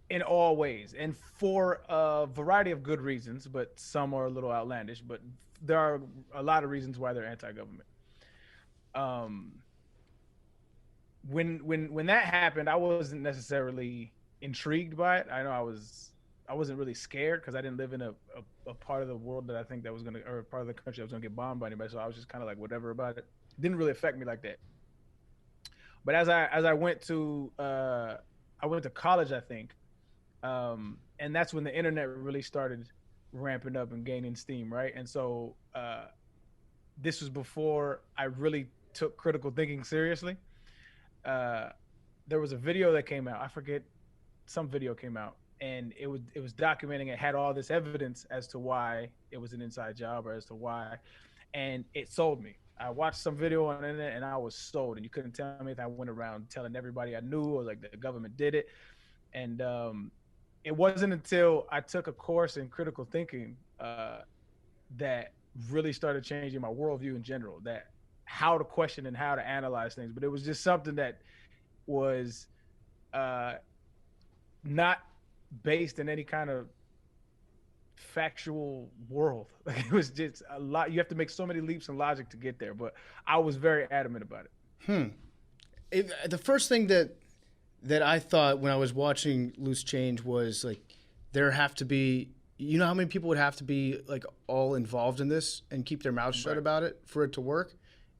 In all ways, and for a variety of good reasons, but some are a little outlandish, but there are a lot of reasons why they're anti-government. When that happened, I wasn't necessarily intrigued by it. I know I wasn't really scared because I didn't live in a part of the world that I think that was gonna, or part of the country that was gonna get bombed by anybody. So I was just kind of like whatever about it. It didn't really affect me like that. But as I went to college, I think. And that's when the internet really started ramping up and gaining steam, right? And so this was before I really took critical thinking seriously. there was a video that came out. I forget, some video came out, and it was documenting. It had all this evidence as to why it was an inside job, or as to why, and it sold me. I watched some video on the internet and I was sold, and you couldn't tell me if I went around telling everybody I knew, or like the government did it. And it wasn't until I took a course in critical thinking that really started changing my worldview in general, that how to question and how to analyze things. But it was just something that was not based in any kind of factual world. Like, it was just a lot. You have to make so many leaps in logic to get there. But I was very adamant about it. The first thing that I thought when I was watching Loose Change was like, there have to be, you know how many people would have to be like all involved in this and keep their mouths shut about it for it to work?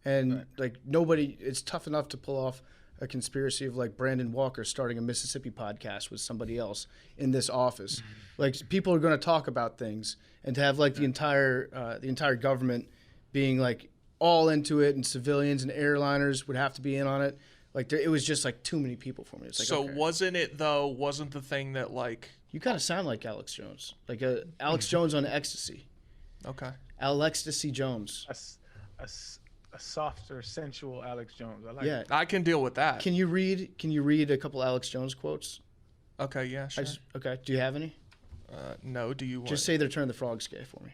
And like nobody, it's tough enough to pull off a conspiracy of like Brandon Walker starting a Mississippi podcast with somebody else in this office. Like, people are going to talk about things, and to have like the entire government being like all into it, and civilians and airliners would have to be in on it. Like, it was just like too many people for me. It's like, so okay. wasn't the thing that like, You kind of sound like Alex Jones, like Alex Jones on ecstasy. okay, Alextasy Jones. A softer, sensual Alex Jones. I like Yeah, it. I can deal with that. Can you read a couple Alex Jones quotes? Okay, yeah, sure. Okay. Do you have any? No, do you want? Just say they're turn the frogs gay for me.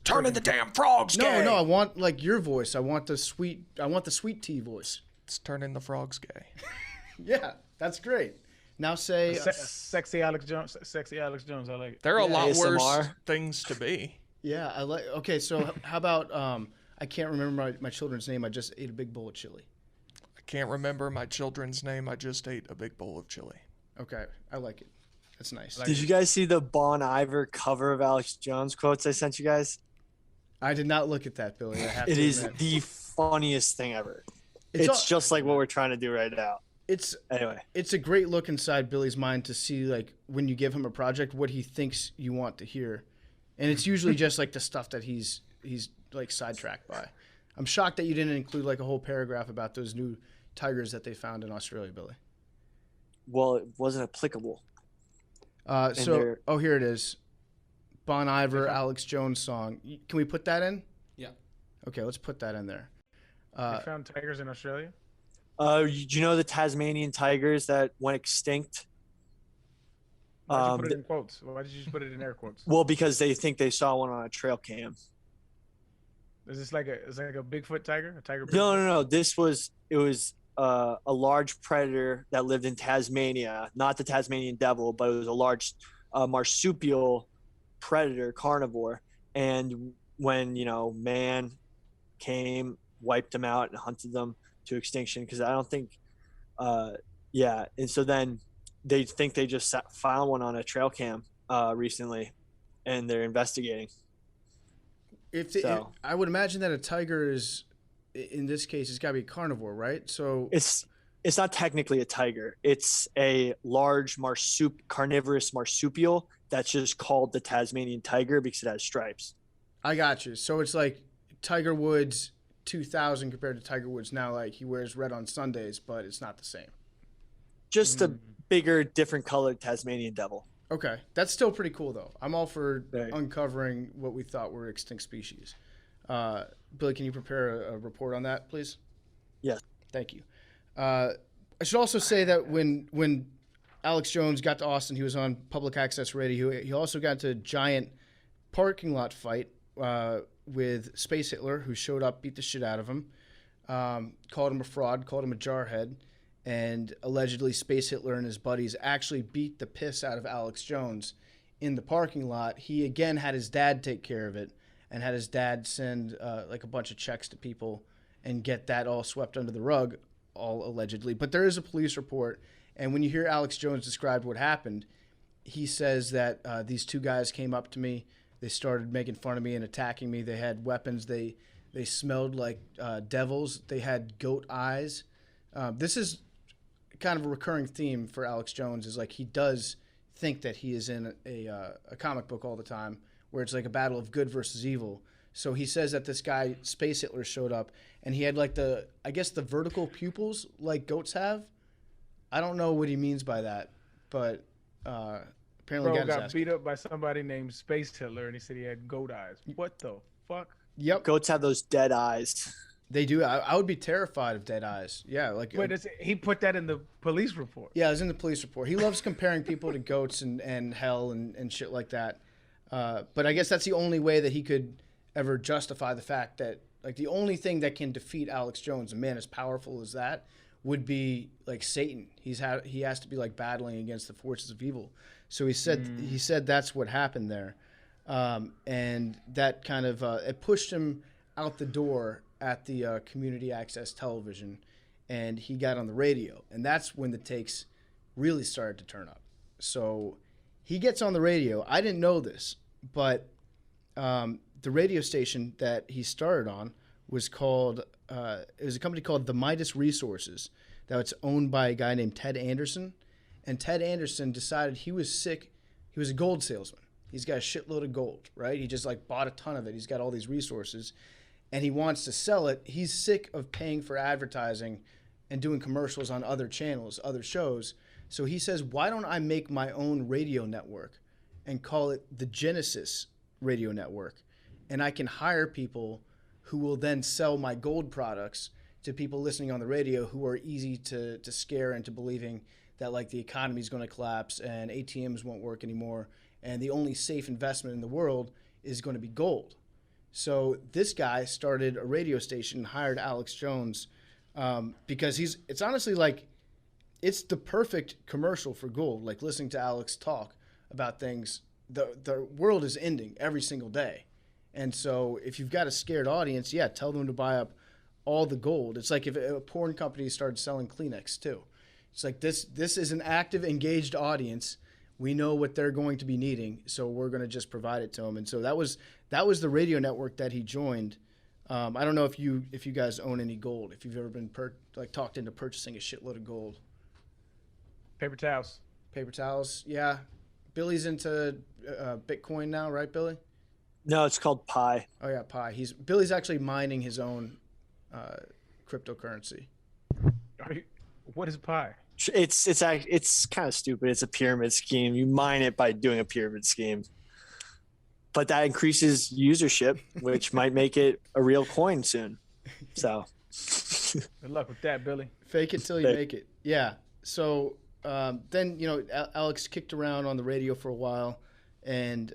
Turning the damn frogs gay. No, I want like your voice. I want the sweet tea voice. It's turning the frogs gay. Yeah, that's great. Now say Sexy Alex Jones. Sexy Alex Jones. I like it. There are a lot ASMR. worse things to be. yeah, I like. Okay, so how about I can't remember my children's name. I just ate a big bowl of chili. I can't remember my children's name. I just ate a big bowl of chili. Okay, I like it. That's nice. Did you guys see the Bon Iver cover of Alex Jones quotes I sent you guys? I did not look at that, Billy. I have It to is admit. the funniest thing ever. It's just like what we're trying to do right now. Anyway, it's a great look inside Billy's mind to see, like, when you give him a project, what he thinks you want to hear, and it's usually just like the stuff that he's like sidetracked by. I'm shocked that you didn't include like a whole paragraph about those new tigers that they found in Australia, Billy. well, it wasn't applicable. Here it is. Bon Iver, Alex Jones song. Can we put that in? Yeah. Okay, let's put that in there. They found tigers in Australia. Do you know the Tasmanian tigers that went extinct? Why did you put it in quotes? Why did you just put it in air quotes? Well, because they think they saw one on a trail cam. Is this like a Bigfoot tiger? A tiger? No. It was a large predator that lived in Tasmania, not the Tasmanian devil, but it was a large marsupial predator, carnivore. And when man came, wiped them out, and hunted them to extinction, because I don't think, and so then they think they just found one on a trail cam recently, and they're investigating. I would imagine that a tiger is, in this case, it's got to be a carnivore, right? So it's not technically a tiger. It's a large carnivorous marsupial that's just called the Tasmanian tiger because it has stripes. I got you. So it's like Tiger Woods 2000 compared to Tiger Woods now. Like, he wears red on Sundays, but it's not the same. Just a bigger, different colored Tasmanian devil. Okay, that's still pretty cool, though. I'm all for uncovering what we thought were extinct species. Billy, can you prepare a report on that, please? Yes. Thank you. I should also say that when Alex Jones got to Austin, he was on public access radio. He also got into a giant parking lot fight with Space Hitler, who showed up, beat the shit out of him, called him a fraud, called him a jarhead. And allegedly Space Hitler and his buddies actually beat the piss out of Alex Jones in the parking lot. He, again, had his dad take care of it and had his dad send like a bunch of checks to people and get that all swept under the rug, all allegedly. But there is a police report, and when you hear Alex Jones describe what happened, he says that these two guys came up to me. They started making fun of me and attacking me. They had weapons. They smelled like devils. They had goat eyes. This is kind of a recurring theme for Alex Jones, is like he does think that he is in a comic book all the time, where it's like a battle of good versus evil. So he says that this guy, Space Hitler, showed up, and he had like the vertical pupils like goats have. I don't know what he means by that, but apparently Bro got beat up by somebody named Space Hitler, and he said he had goat eyes. What the fuck? Yep. Goats have those dead eyes. They do. I would be terrified of dead eyes. Yeah, like wait, he put that in the police report. Yeah, it was in the police report. He loves comparing people to goats and hell and shit like that. But I guess that's the only way that he could ever justify the fact that like the only thing that can defeat Alex Jones, a man as powerful as that, would be like Satan. He has to be like battling against the forces of evil. So he said that's what happened there, and that kind of it pushed him out the door at the community access television, and he got on the radio, and that's when the takes really started to turn up. So he gets on the radio. I didn't know this, but the radio station that he started on was called it was a company called the Midas Resources that was owned by a guy named Ted Anderson. And Ted Anderson decided he was sick. He was a gold salesman. He's got a shitload of gold, right? He just like bought a ton of it. He's got all these resources and he wants to sell it. He's sick of paying for advertising and doing commercials on other channels, other shows. So he says, why don't I make my own radio network and call it the Genesis Radio Network? And I can hire people who will then sell my gold products to people listening on the radio who are easy to scare into believing that like the economy is going to collapse and ATMs won't work anymore. And the only safe investment in the world is going to be gold. So this guy started a radio station and hired Alex Jones because it's honestly like, it's the perfect commercial for gold. Like listening to Alex talk about things, the world is ending every single day. And so if you've got a scared audience, yeah, tell them to buy up all the gold. It's like if a porn company started selling Kleenex too. It's like this is an active, engaged audience. We know what they're going to be needing, so we're going to just provide it to them. And so that was the radio network that he joined. I don't know if you guys own any gold, if you've ever been talked into purchasing a shitload of gold. Paper towels. Paper towels, yeah. Billy's into Bitcoin now, right, Billy? No, it's called Pi. Oh yeah, Pi. Billy's actually mining his own cryptocurrency. What is Pi? It's kind of stupid. It's a pyramid scheme. You mine it by doing a pyramid scheme, but that increases usership, which might make it a real coin soon. So, good luck with that, Billy. Fake it till you make it. Yeah. So then Alex kicked around on the radio for a while, and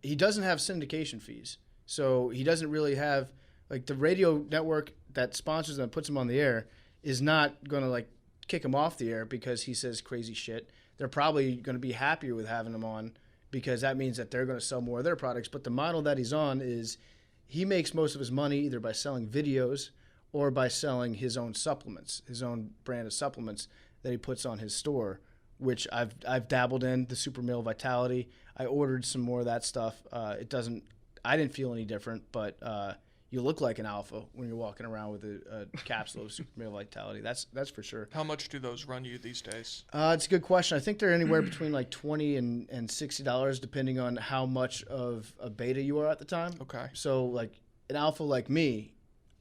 he doesn't have syndication fees, so he doesn't really have like the radio network that sponsors him and puts him on the air is not going to like kick him off the air because he says crazy shit. They're probably going to be happier with having him on because that means that they're going to sell more of their products. But the model that he's on is he makes most of his money either by selling videos or by selling his own supplements, his own brand of supplements that he puts on his store, which I've dabbled in, the Super Male Vitality. I ordered some more of that stuff. I didn't feel any different, but you look like an alpha when you're walking around with a capsule of Super Male Vitality. That's for sure. How much do those run you these days? It's a good question. I think they're anywhere between like $20 and $60, depending on how much of a beta you are at the time. Okay. So like an alpha like me,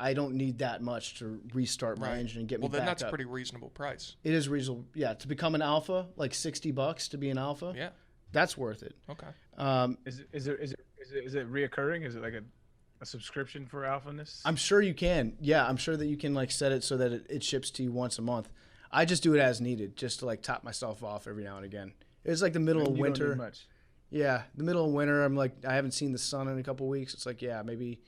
I don't need that much to restart my engine and get me back up. Well, then that's a pretty reasonable price. It is reasonable. Yeah, to become an alpha, like $60 to be an alpha. Yeah. That's worth it. Okay. Is it reoccurring? Is it like a subscription for alphaness? I'm sure you can. Yeah, I'm sure that you can like set it so that it ships to you once a month. I just do it as needed, just to like top myself off every now and again. It's like the middle of winter. Don't need much. Yeah, the middle of winter. I'm like, I haven't seen the sun in a couple of weeks. It's like, yeah, maybe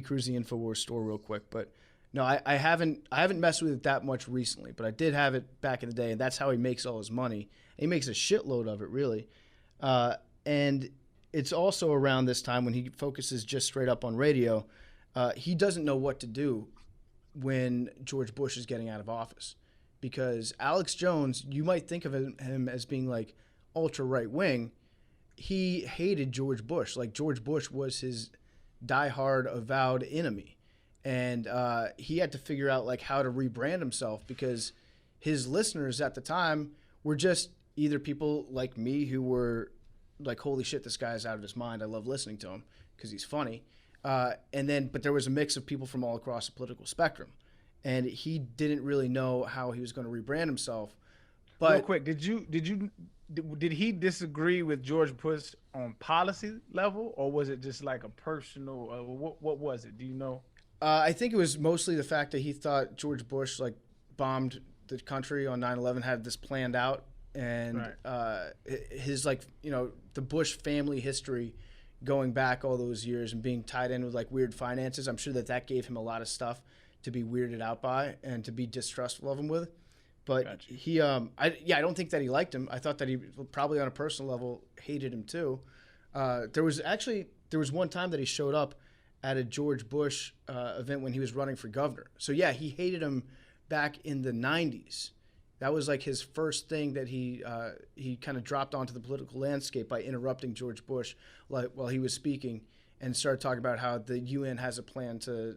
cruise the InfoWars store real quick. But no, I haven't messed with it that much recently. But I did have it back in the day, and that's how he makes all his money. He makes a shitload of it, really. And it's also around this time when he focuses just straight up on radio. He doesn't know what to do when George Bush is getting out of office, because Alex Jones, you might think of him as being like ultra right wing. He hated George Bush. Like George Bush was his diehard, avowed enemy, and he had to figure out like how to rebrand himself because his listeners at the time were just either people like me who were like, holy shit, this guy's out of his mind. I love listening to him because he's funny. But there was a mix of people from all across the political spectrum, and he didn't really know how he was going to rebrand himself. But real quick, did he disagree with George Bush on policy level, or was it just like a personal? What was it? Do you know? I think it was mostly the fact that he thought George Bush like bombed the country on 9/11, had this planned out, and his the Bush family history going back all those years and being tied in with like weird finances. I'm sure that gave him a lot of stuff to be weirded out by and to be distrustful of him with. But Gotcha. he, I don't think that he liked him. I thought that he probably on a personal level hated him too. There was one time that he showed up at a George Bush event when he was running for governor. So yeah, he hated him back in the 90s. That was like his first thing that he kind of dropped onto the political landscape by interrupting George Bush while he was speaking, and started talking about how the UN has a plan to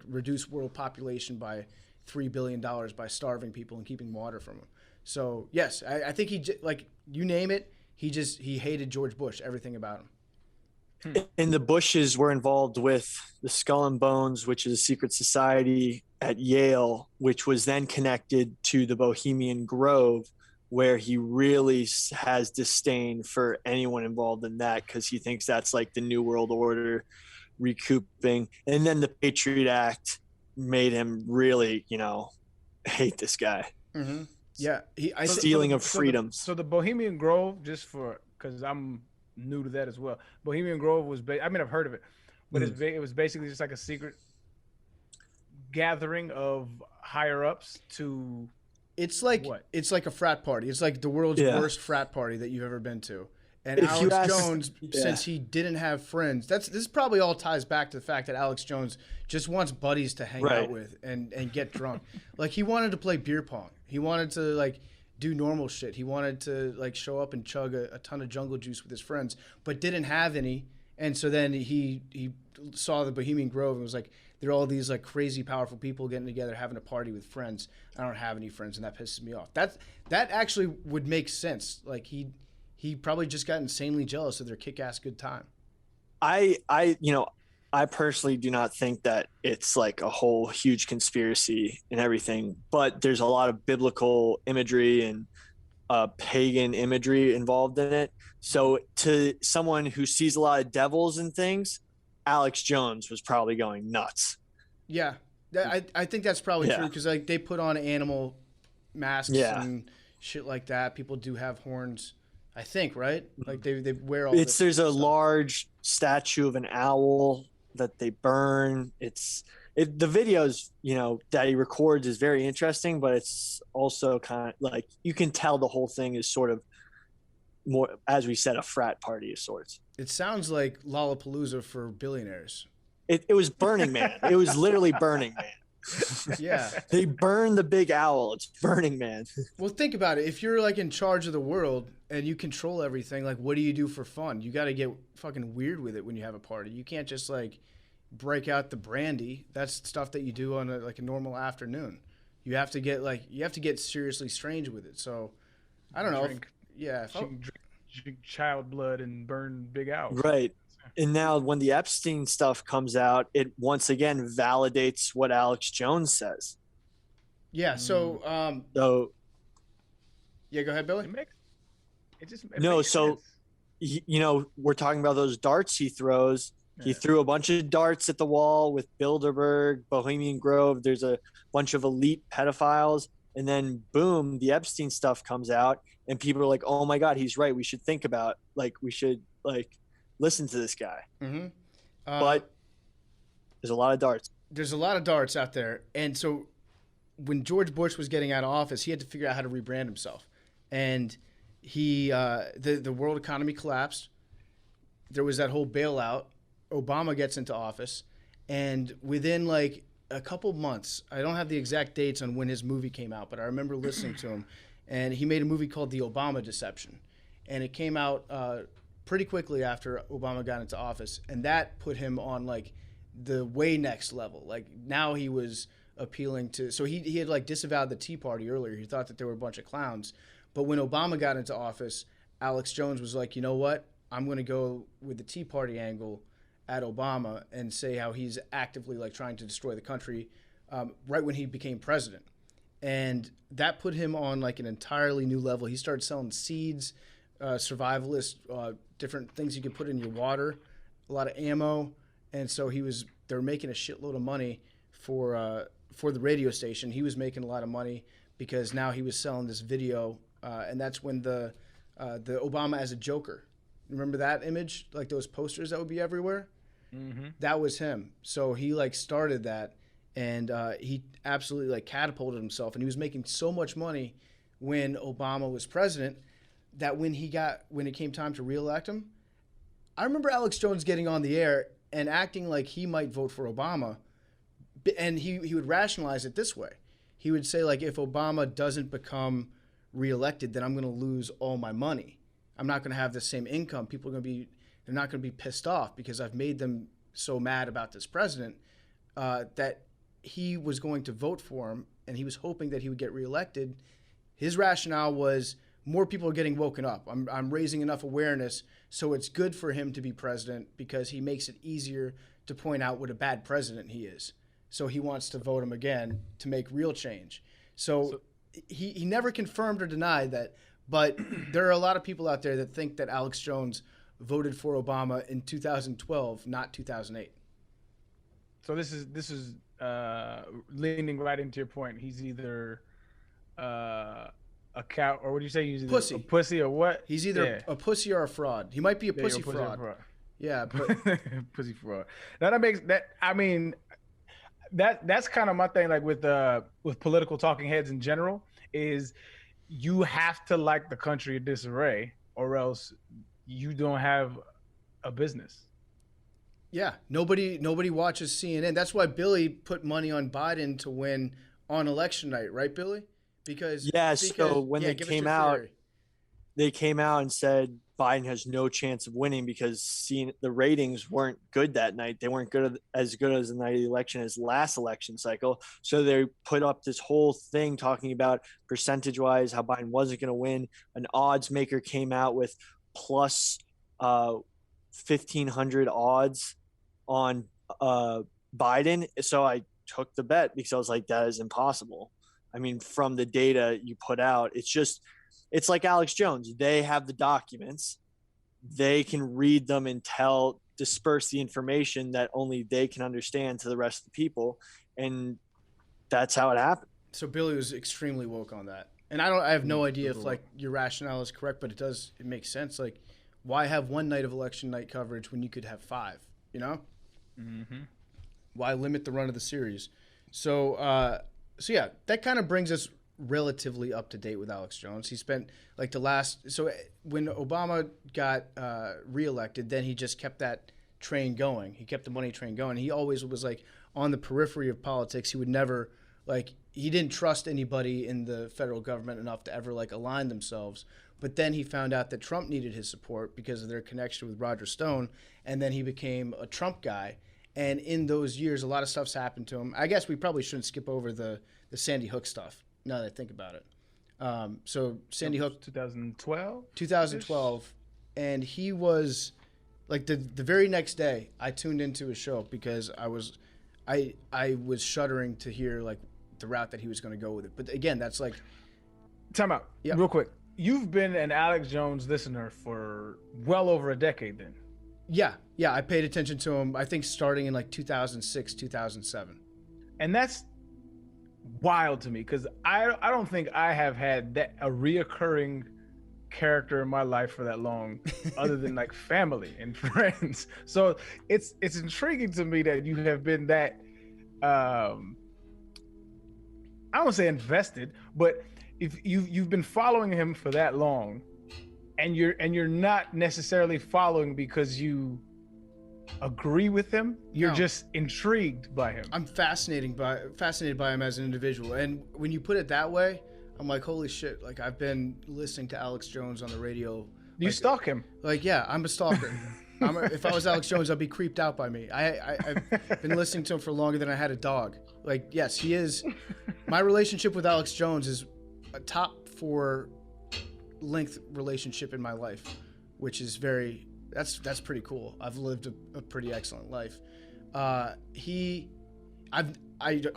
reduce world population by $3 billion by starving people and keeping water from them. So yes, I think you name it, he hated George Bush, everything about him. And the Bushes were involved with the Skull and Bones, which is a secret society at Yale, which was then connected to the Bohemian Grove, where he really has disdain for anyone involved in that because he thinks that's like the New World Order recouping. And then the Patriot Act made him really, hate this guy. Mm-hmm. Yeah, stealing of freedoms. So the Bohemian Grove, because I'm new to that as well. Bohemian Grove was, I've heard of it, but it was basically just like a secret gathering of higher ups to. It's like what? It's like a frat party. It's like the world's worst frat party that you've ever been to. And If you Alex ask- Jones, since he didn't have friends, this probably all ties back to the fact that Alex Jones just wants buddies to hang out with and get drunk. Like he wanted to play beer pong. He wanted to do normal shit. He wanted to show up and chug a ton of jungle juice with his friends, but didn't have any. And so then he saw the Bohemian Grove and was like, there are all these crazy powerful people getting together, having a party with friends. I don't have any friends, and that pisses me off. That actually would make sense. Like he probably just got insanely jealous of their kick-ass good time. I personally do not think that it's like a whole huge conspiracy and everything, but there's a lot of biblical imagery and pagan imagery involved in it. So to someone who sees a lot of devils and things, Alex Jones was probably going nuts. Yeah, I think that's probably true because they put on animal masks and shit like that. People do have horns, I think, right? Like they wear all. There's a large statue of an owl that they burn. The videos that he records is very interesting, but it's also kind of like you can tell the whole thing is sort of more, as we said, a frat party of sorts. It sounds like Lollapalooza for billionaires. It was Burning Man. It was literally Burning Man. Yeah. They burned the big owl. It's Burning Man. Well, think about it. If you're in charge of the world and you control everything, what do you do for fun? You got to get fucking weird with it when you have a party. You can't just break out the brandy. That's stuff that you do on a normal afternoon. You have to get seriously strange with it. So, I don't know. Drink child blood and burn big owls. Right. And now when the Epstein stuff comes out, it once again validates what Alex Jones says. Yeah. So, yeah, go ahead, Billy. We're talking about those darts he throws. Yeah. He threw a bunch of darts at the wall with Bilderberg, Bohemian Grove. There's a bunch of elite pedophiles. And then, boom, the Epstein stuff comes out. And people are like, oh, my God, he's right. We should think about, we should, listen to this guy. Mm-hmm. But there's a lot of darts. There's a lot of darts out there. And so when George Bush was getting out of office, he had to figure out how to rebrand himself. And the world economy collapsed. There was that whole bailout. Obama gets into office. And within a couple months, I don't have the exact dates on when his movie came out, but I remember listening to him. And he made a movie called The Obama Deception. And it came out pretty quickly after Obama got into office. And that put him on the way next level. Now he was appealing to, so he had disavowed the Tea Party earlier. He thought that they were a bunch of clowns. But when Obama got into office, Alex Jones was like, you know what? I'm going to go with the Tea Party angle at Obama and say how he's actively like trying to destroy the country right when he became president. And that put him on like an entirely new level. He started selling seeds, survivalist, different things you could put in your water, a lot of ammo. And so they were making a shitload of money for the radio station. He was making a lot of money because now he was selling this video. And that's when the Obama as a Joker. Remember that image? Like those posters that would be everywhere? Mm-hmm. That was him. So he like started that, and he absolutely like catapulted himself. And he was making so much money when Obama was president that when it came time to reelect him, I remember Alex Jones getting on the air and acting like he might vote for Obama. And he would rationalize it this way. He would say, like, if Obama doesn't become reelected, then I'm going to lose all my money. I'm not going to have the same income. People are they're not going to be pissed off because I've made them so mad about this president that he was going to vote for him, and he was hoping that he would get reelected. His rationale was more people are getting woken up. I'm raising enough awareness, so it's good for him to be president because he makes it easier to point out what a bad president he is. So he wants to vote him again to make real change. So he never confirmed or denied that, but there are a lot of people out there that think that Alex Jones voted for Obama in 2012, not 2008. So this is leaning right into your point. He's either a cow, or what do you say? He's either pussy. A pussy or what? He's either a pussy or a fraud. He might be a pussy pussy fraud. fraud. Yeah, but pussy fraud. Now that makes that. I mean, that's kind of my thing. Like with political talking heads in general, is you have to like the country in disarray, or else you don't have a business. Yeah, nobody watches CNN. That's why Billy put money on Biden to win on election night, right, Billy? Because so when they came out and said Biden has no chance of winning because the ratings weren't good that night. They weren't as good as the night of the election as last election cycle. So they put up this whole thing talking about percentage-wise how Biden wasn't going to win. An odds maker came out with plus 1,500 odds on Biden. So I took the bet because I was like, that is impossible. I mean, from the data you put out, it's like Alex Jones. They have the documents. They can read them and disperse the information that only they can understand to the rest of the people. And that's how it happened. So Billy was extremely woke on that. And I have no idea if like your rationale is correct, but it makes sense. Like, why have one night of election night coverage when you could have 5, you know? Mm-hmm. Why limit the run of the series? So yeah, that kind of brings us relatively up to date with Alex Jones. He spent like so when Obama got reelected, then he just kept that train going. He kept the money train going. He always was like on the periphery of politics. He would never he didn't trust anybody in the federal government enough to ever like align themselves. But then he found out that Trump needed his support because of their connection with Roger Stone, and then he became a Trump guy. And in those years, a lot of stuff's happened to him. I guess we probably shouldn't skip over the Sandy Hook stuff now that I think about it. So Sandy Hook, 2012, and he was like the very next day I tuned into his show because I was shuddering to hear like the route that he was going to go with it. But again, that's like time out. Yeah, real quick. You've been an Alex Jones listener for well over a decade then. Yeah, I paid attention to him, I think, starting in like 2006, 2007. And that's wild to me because I don't think I have had a reoccurring character in my life for that long other than like family and friends. So it's intriguing to me that you have been that, I don't want to say invested, but if you've been following him for that long, and you're not necessarily following because you agree with him, you're just intrigued by him. I'm fascinated by him as an individual, and when you put it that way, I'm like, holy shit! Like, I've been listening to Alex Jones on the radio. You stalk him? Like, yeah, I'm a stalker. If I was Alex Jones, I'd be creeped out by me. I've been listening to him for longer than I had a dog. Like, yes, he is. My relationship with Alex Jones is a top 4 length relationship in my life, which is very That's pretty cool. I've lived a pretty excellent life. I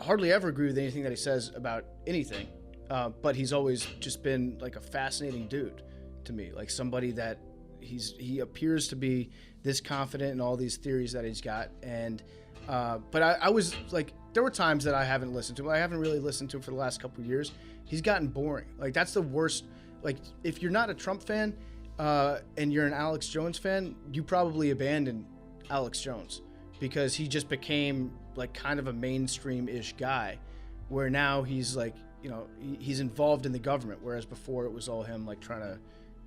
hardly ever agree with anything that he says about anything, but he's always just been like a fascinating dude to me, like somebody that he appears to be this confident in all these theories that he's got. And but I was like, there were times that I haven't listened to him. I haven't really listened to him for the last couple of years. He's gotten boring. Like, that's the worst. Like, if you're not a Trump fan and you're an Alex Jones fan, you probably abandoned Alex Jones because he just became like kind of a mainstream-ish guy, where now he's like, you know, he's involved in the government, whereas before it was all him like trying to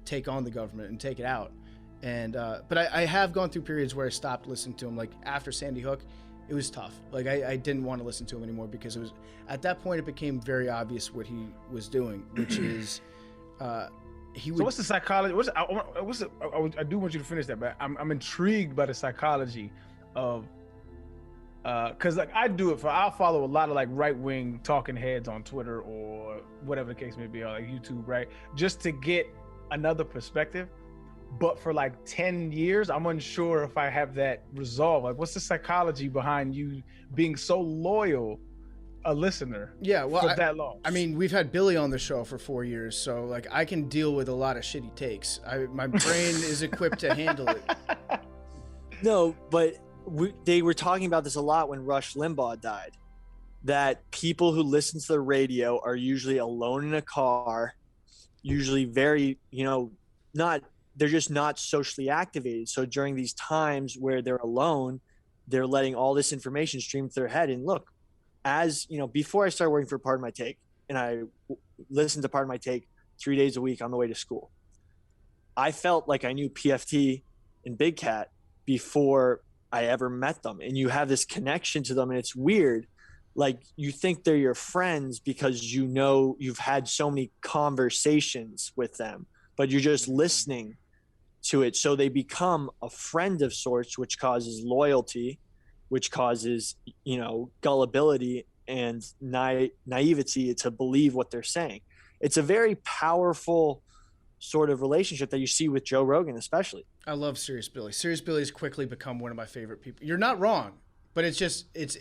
take on the government and take it out. And but I have gone through periods where I stopped listening to him. Like after Sandy Hook, it was tough. Like I didn't want to listen to him anymore because it was, at that point it became very obvious what he was doing, which is he would. So what's the psychology? I do want you to finish that, but I'm intrigued by the psychology of because like I'll follow a lot of like right-wing talking heads on Twitter or whatever the case may be, or like YouTube, right? Just to get another perspective. But for like 10 years, I'm unsure if I have that resolve. Like, what's the psychology behind you being so loyal a listener for that long? I mean, we've had Billy on the show for 4 years, so like I can deal with a lot of shitty takes. My brain is equipped to handle it. No, but they were talking about this a lot when Rush Limbaugh died, that people who listen to the radio are usually alone in a car, usually very, they're just not socially activated. So during these times where they're alone, they're letting all this information stream through their head. And look, as you know, before I started working for Pardon My Take, and I listened to Pardon My Take 3 days a week on the way to school, I felt like I knew PFT and Big Cat before I ever met them. And you have this connection to them, and it's weird. Like, you think they're your friends because you know you've had so many conversations with them, but you're just listening to it. So they become a friend of sorts, which causes loyalty, which causes, gullibility and naivety to believe what they're saying. It's a very powerful sort of relationship that you see with Joe Rogan, especially. I love Serious Billy. Serious Billy's quickly become one of my favorite people. You're not wrong, but it's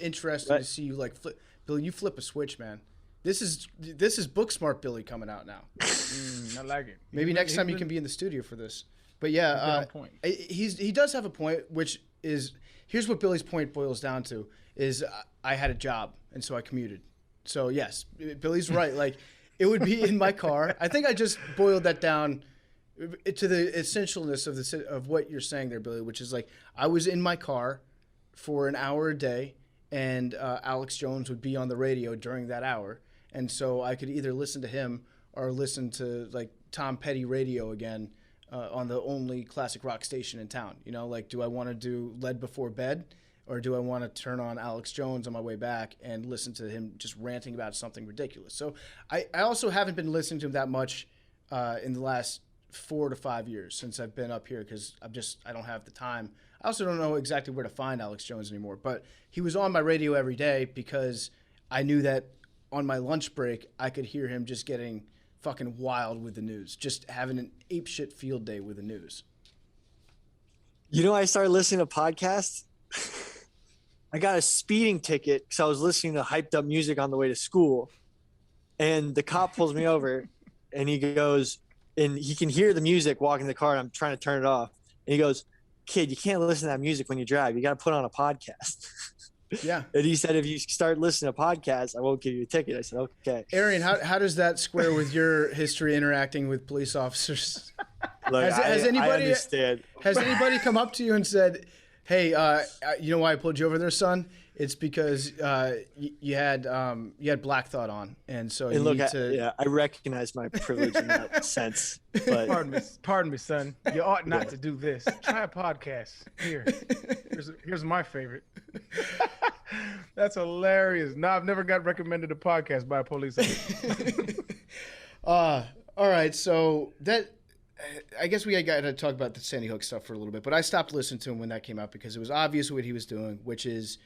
interesting to see you like flip. Billy, you flip a switch, man. This is Book Smart Billy coming out now. I like it. Maybe next time you can be in the studio for this. But yeah, he does have a point, which is, here's what Billy's point boils down to, is I had a job, and so I commuted. So yes, Billy's right. Like, it would be in my car. I think I just boiled that down to the essentialness of what you're saying there, Billy, which is like, I was in my car for an hour a day, and Alex Jones would be on the radio during that hour. And so I could either listen to him or listen to like Tom Petty radio again on the only classic rock station in town. Like, do I want to do Lead Before Bed, or do I want to turn on Alex Jones on my way back and listen to him just ranting about something ridiculous? So I also haven't been listening to him that much in the last 4 to 5 years since I've been up here, because I don't have the time. I also don't know exactly where to find Alex Jones anymore, but he was on my radio every day because I knew that on my lunch break, I could hear him just getting fucking wild with the news, just having an apeshit field day with the news. I started listening to podcasts. I got a speeding ticket because I was listening to hyped up music on the way to school. And the cop pulls me over and he goes, and he can hear the music walking the car, and I'm trying to turn it off. And he goes, "Kid, you can't listen to that music when you drive. You got to put on a podcast." Yeah. And he said, "If you start listening to podcasts, I won't give you a ticket." I said, "Okay." Arian, how does that square with your history interacting with police officers? Look, has anybody come up to you and said, "Hey, you know why I pulled you over there, son? It's because you had Black Thought on, and so you need to." Yeah, I recognize my privilege in that sense. But Pardon me, son. You ought not to do this. Try a podcast. Here's my favorite. That's hilarious. No, I've never got recommended a podcast by a police officer. All right, so that, I guess we got to talk about the Sandy Hook stuff for a little bit, but I stopped listening to him when that came out because it was obvious what he was doing, which is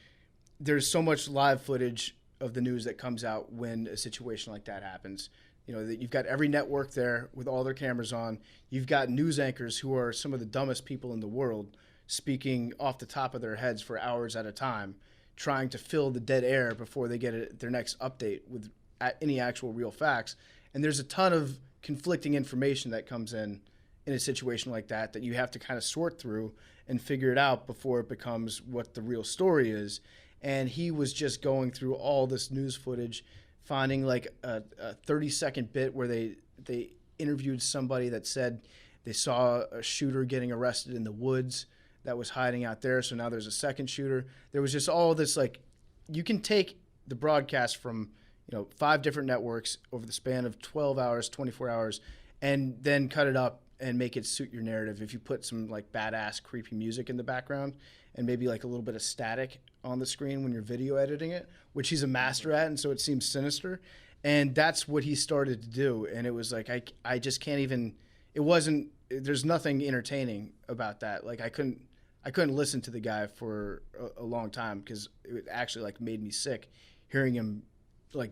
there's so much live footage of the news that comes out when a situation like that happens. You know, that you've got every network there with all their cameras on. You've got news anchors who are some of the dumbest people in the world speaking off the top of their heads for hours at a time, trying to fill the dead air before they get their next update with any actual real facts. And there's a ton of conflicting information that comes in a situation like that you have to kind of sort through and figure it out before it becomes what the real story is. And he was just going through all this news footage, finding like a 30-second bit where they interviewed somebody that said they saw a shooter getting arrested in the woods that was hiding out there. So now there's a second shooter. There was just all this, like, you can take the broadcast from, 5 different networks over the span of 12 hours, 24 hours, and then cut it up and make it suit your narrative. If you put some like badass, creepy music in the background and maybe like a little bit of static on the screen when you're video editing it, which he's a master at, and so it seems sinister. And that's what he started to do. And it was like, I just can't even, there's nothing entertaining about that. Like I couldn't listen to the guy for a long time because it actually like made me sick hearing him like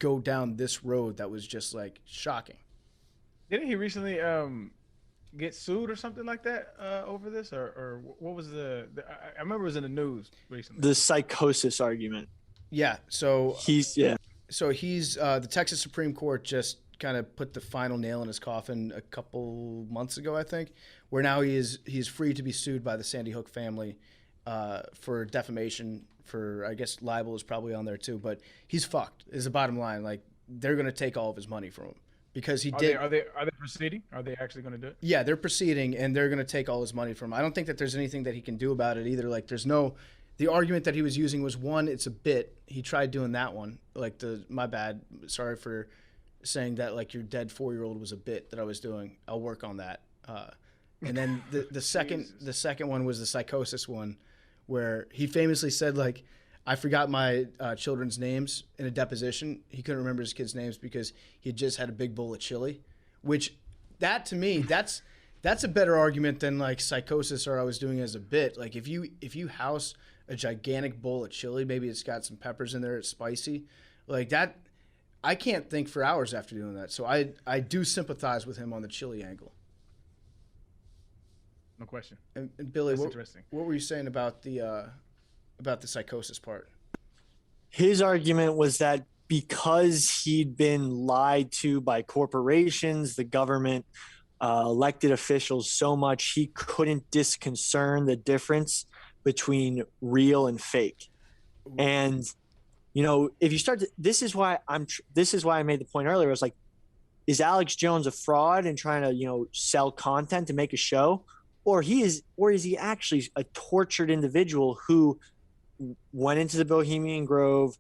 go down this road that was just like shocking. Didn't he recently get sued or something like that over this, or what was I remember it was in the news recently. The psychosis argument. Yeah. So he's the Texas Supreme Court just kind of put the final nail in his coffin a couple months ago, I think, where now he's free to be sued by the Sandy Hook family for defamation. For, I guess, libel is probably on there too, but he's fucked is the bottom line. Like, they're going to take all of his money from him because he did. Are they proceeding? Are they actually going to do it? Yeah, they're proceeding, and they're going to take all his money from him. I don't think that there's anything that he can do about it either. Like, the argument that he was using was, one, it's a bit. He tried doing that one. Like, my bad. Sorry for saying that, like, your dead 4-year-old was a bit that I was doing. I'll work on that. And then the second one was the psychosis one, where he famously said, like, I forgot my children's names in a deposition. He couldn't remember his kids' names because he had just had a big bowl of chili, which that to me, that's a better argument than like psychosis or I was doing as a bit. Like if you house a gigantic bowl of chili, maybe it's got some peppers in there, it's spicy, like that. I can't think for hours after doing that. So I do sympathize with him on the chili angle. No question. And Billy, what were you saying about the psychosis part? His argument was that because he'd been lied to by corporations, the government, elected officials so much, he couldn't discern the difference between real and fake. And, if you start to, this is why I made the point earlier. I was like, is Alex Jones a fraud and trying to, sell content to make a show? Or is he actually a tortured individual who went into the Bohemian Grove,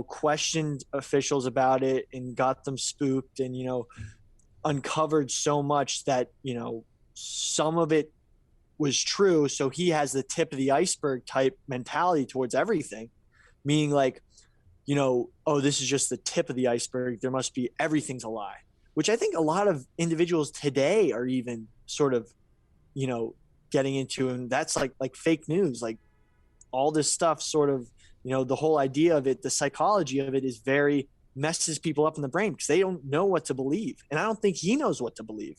questioned officials about it and got them spooked and, uncovered so much that, some of it was true. So he has the tip of the iceberg type mentality towards everything, meaning like, oh, this is just the tip of the iceberg. There must be, everything's a lie, which I think a lot of individuals today are even sort of, getting into, and that's like fake news, like all this stuff sort of, the whole idea of it, the psychology of it is very messes people up in the brain because they don't know what to believe. And I don't think he knows what to believe.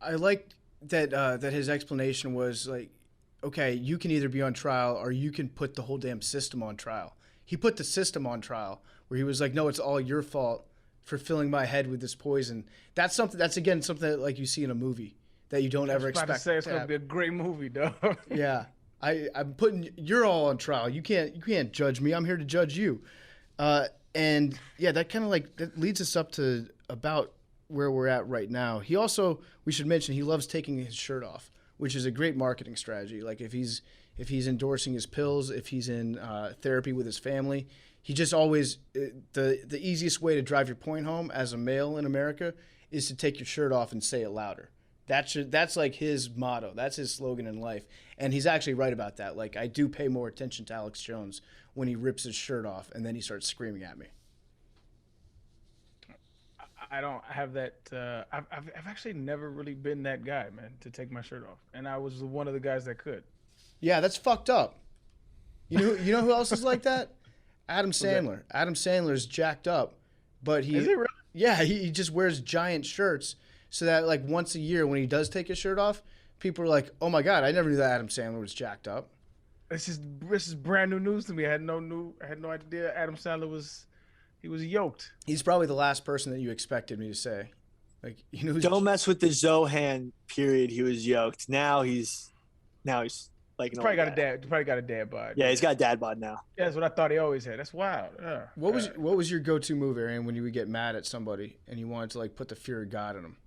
I liked that his explanation was like, okay, you can either be on trial or you can put the whole damn system on trial. He put the system on trial where he was like, no, it's all your fault for filling my head with this poison. That's again something that like you see in a movie that you don't ever expect. I was about to say it's going to be a great movie, dog. Yeah. I'm putting, you're all on trial. You can't judge me. I'm here to judge you. And yeah, that kind of like, that leads us up to about where we're at right now. He also, we should mention, he loves taking his shirt off, which is a great marketing strategy. Like if he's endorsing his pills, if he's in therapy with his family, he just always, the easiest way to drive your point home as a male in America is to take your shirt off and say it louder. That's like his motto. That's his slogan in life. And he's actually right about that. Like, I do pay more attention to Alex Jones when he rips his shirt off and then he starts screaming at me. I don't have that. I've actually never really been that guy, man, to take my shirt off. And I was one of the guys that could. Yeah, that's fucked up. You know who else is like that? Adam Sandler. Adam Sandler's jacked up, but Is he really? Yeah, he just wears giant shirts so that like once a year when he does take his shirt off, people are like, "Oh my God, I never knew that Adam Sandler was jacked up." This is brand new news to me. I had no idea Adam Sandler was yoked. He's probably the last person that you expected me to say. Like, you know, Don't mess with the Zohan period. He was yoked. Now he's like an Probably old got guy. a dad. Probably got a dad bod. Yeah, he's got a dad bod now. Yeah, that's what I thought he always had. That's wild. What was your go-to move, Arian, when you would get mad at somebody and you wanted to like put the fear of God in them?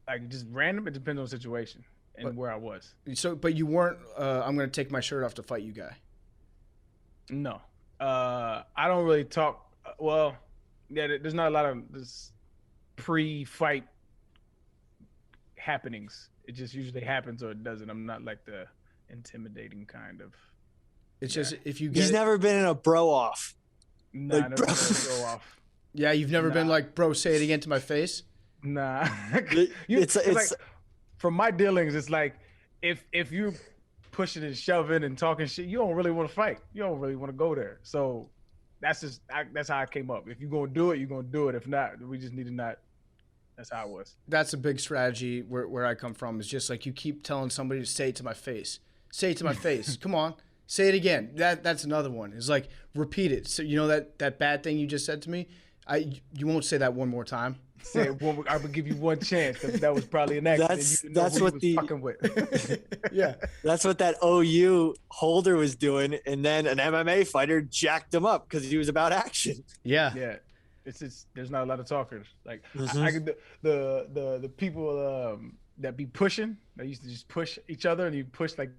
Like just random? It depends on the situation and where I was. So, but you weren't. I'm going to take my shirt off to fight you, guy. No, I don't really talk. Well, yeah, there's not a lot of this pre-fight happenings. It just usually happens or it doesn't. I'm not like the intimidating kind of. It's just if you get. He's never been in a bro off. Nah, Like, I never bro. go off. Yeah, you've never been like, bro, say it again to my face. Nah, It's like, from my dealings, it's like if you're pushing and shoving and talking shit, you don't really want to fight. You don't really want to go there. So that's how I came up. If you're gonna do it, you're gonna do it. If not, we just need to not. That's how it was. That's a big strategy where I come from. Is just like you keep telling somebody to say it to my face. Say it to my face. Come on, say it again. That's another one. It's like repeat it. So you know that bad thing you just said to me. You won't say that one more time. Say I would give you one chance because that was probably an accident. That's what the fucking with. Yeah, that's what that OU holder was doing, and then an MMA fighter jacked him up because he was about action. yeah. Yeah, it's just there's not a lot of talkers. Like Mhm. I could the people that be pushing. They used to just push each other, and you push like,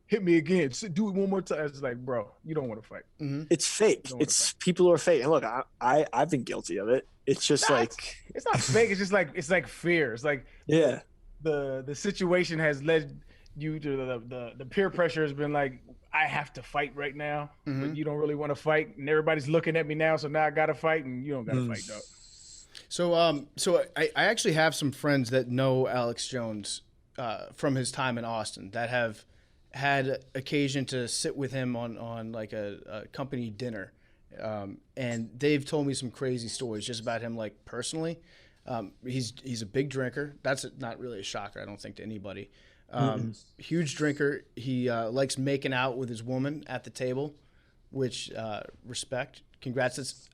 hit me again, do it one more time. It's like, bro, you don't want to fight. It's fake. Don't wanna It's people who are fake. And look, I've been guilty of it. It's just like It's not fake. It's just like fear. It's like yeah. the situation has led you to the peer pressure has been like, I have to fight right now, but you don't really want to fight, and everybody's looking at me now, so now I gotta fight, and you don't gotta fight, dog. So I actually have some friends that know Alex Jones from his time in Austin that have had occasion to sit with him on like a company dinner, and they've told me some crazy stories just about him, like personally. He's a big drinker. That's not really a shocker, I don't think, to anybody. Huge drinker. He likes making out with his woman at the table, which respect. Congrats.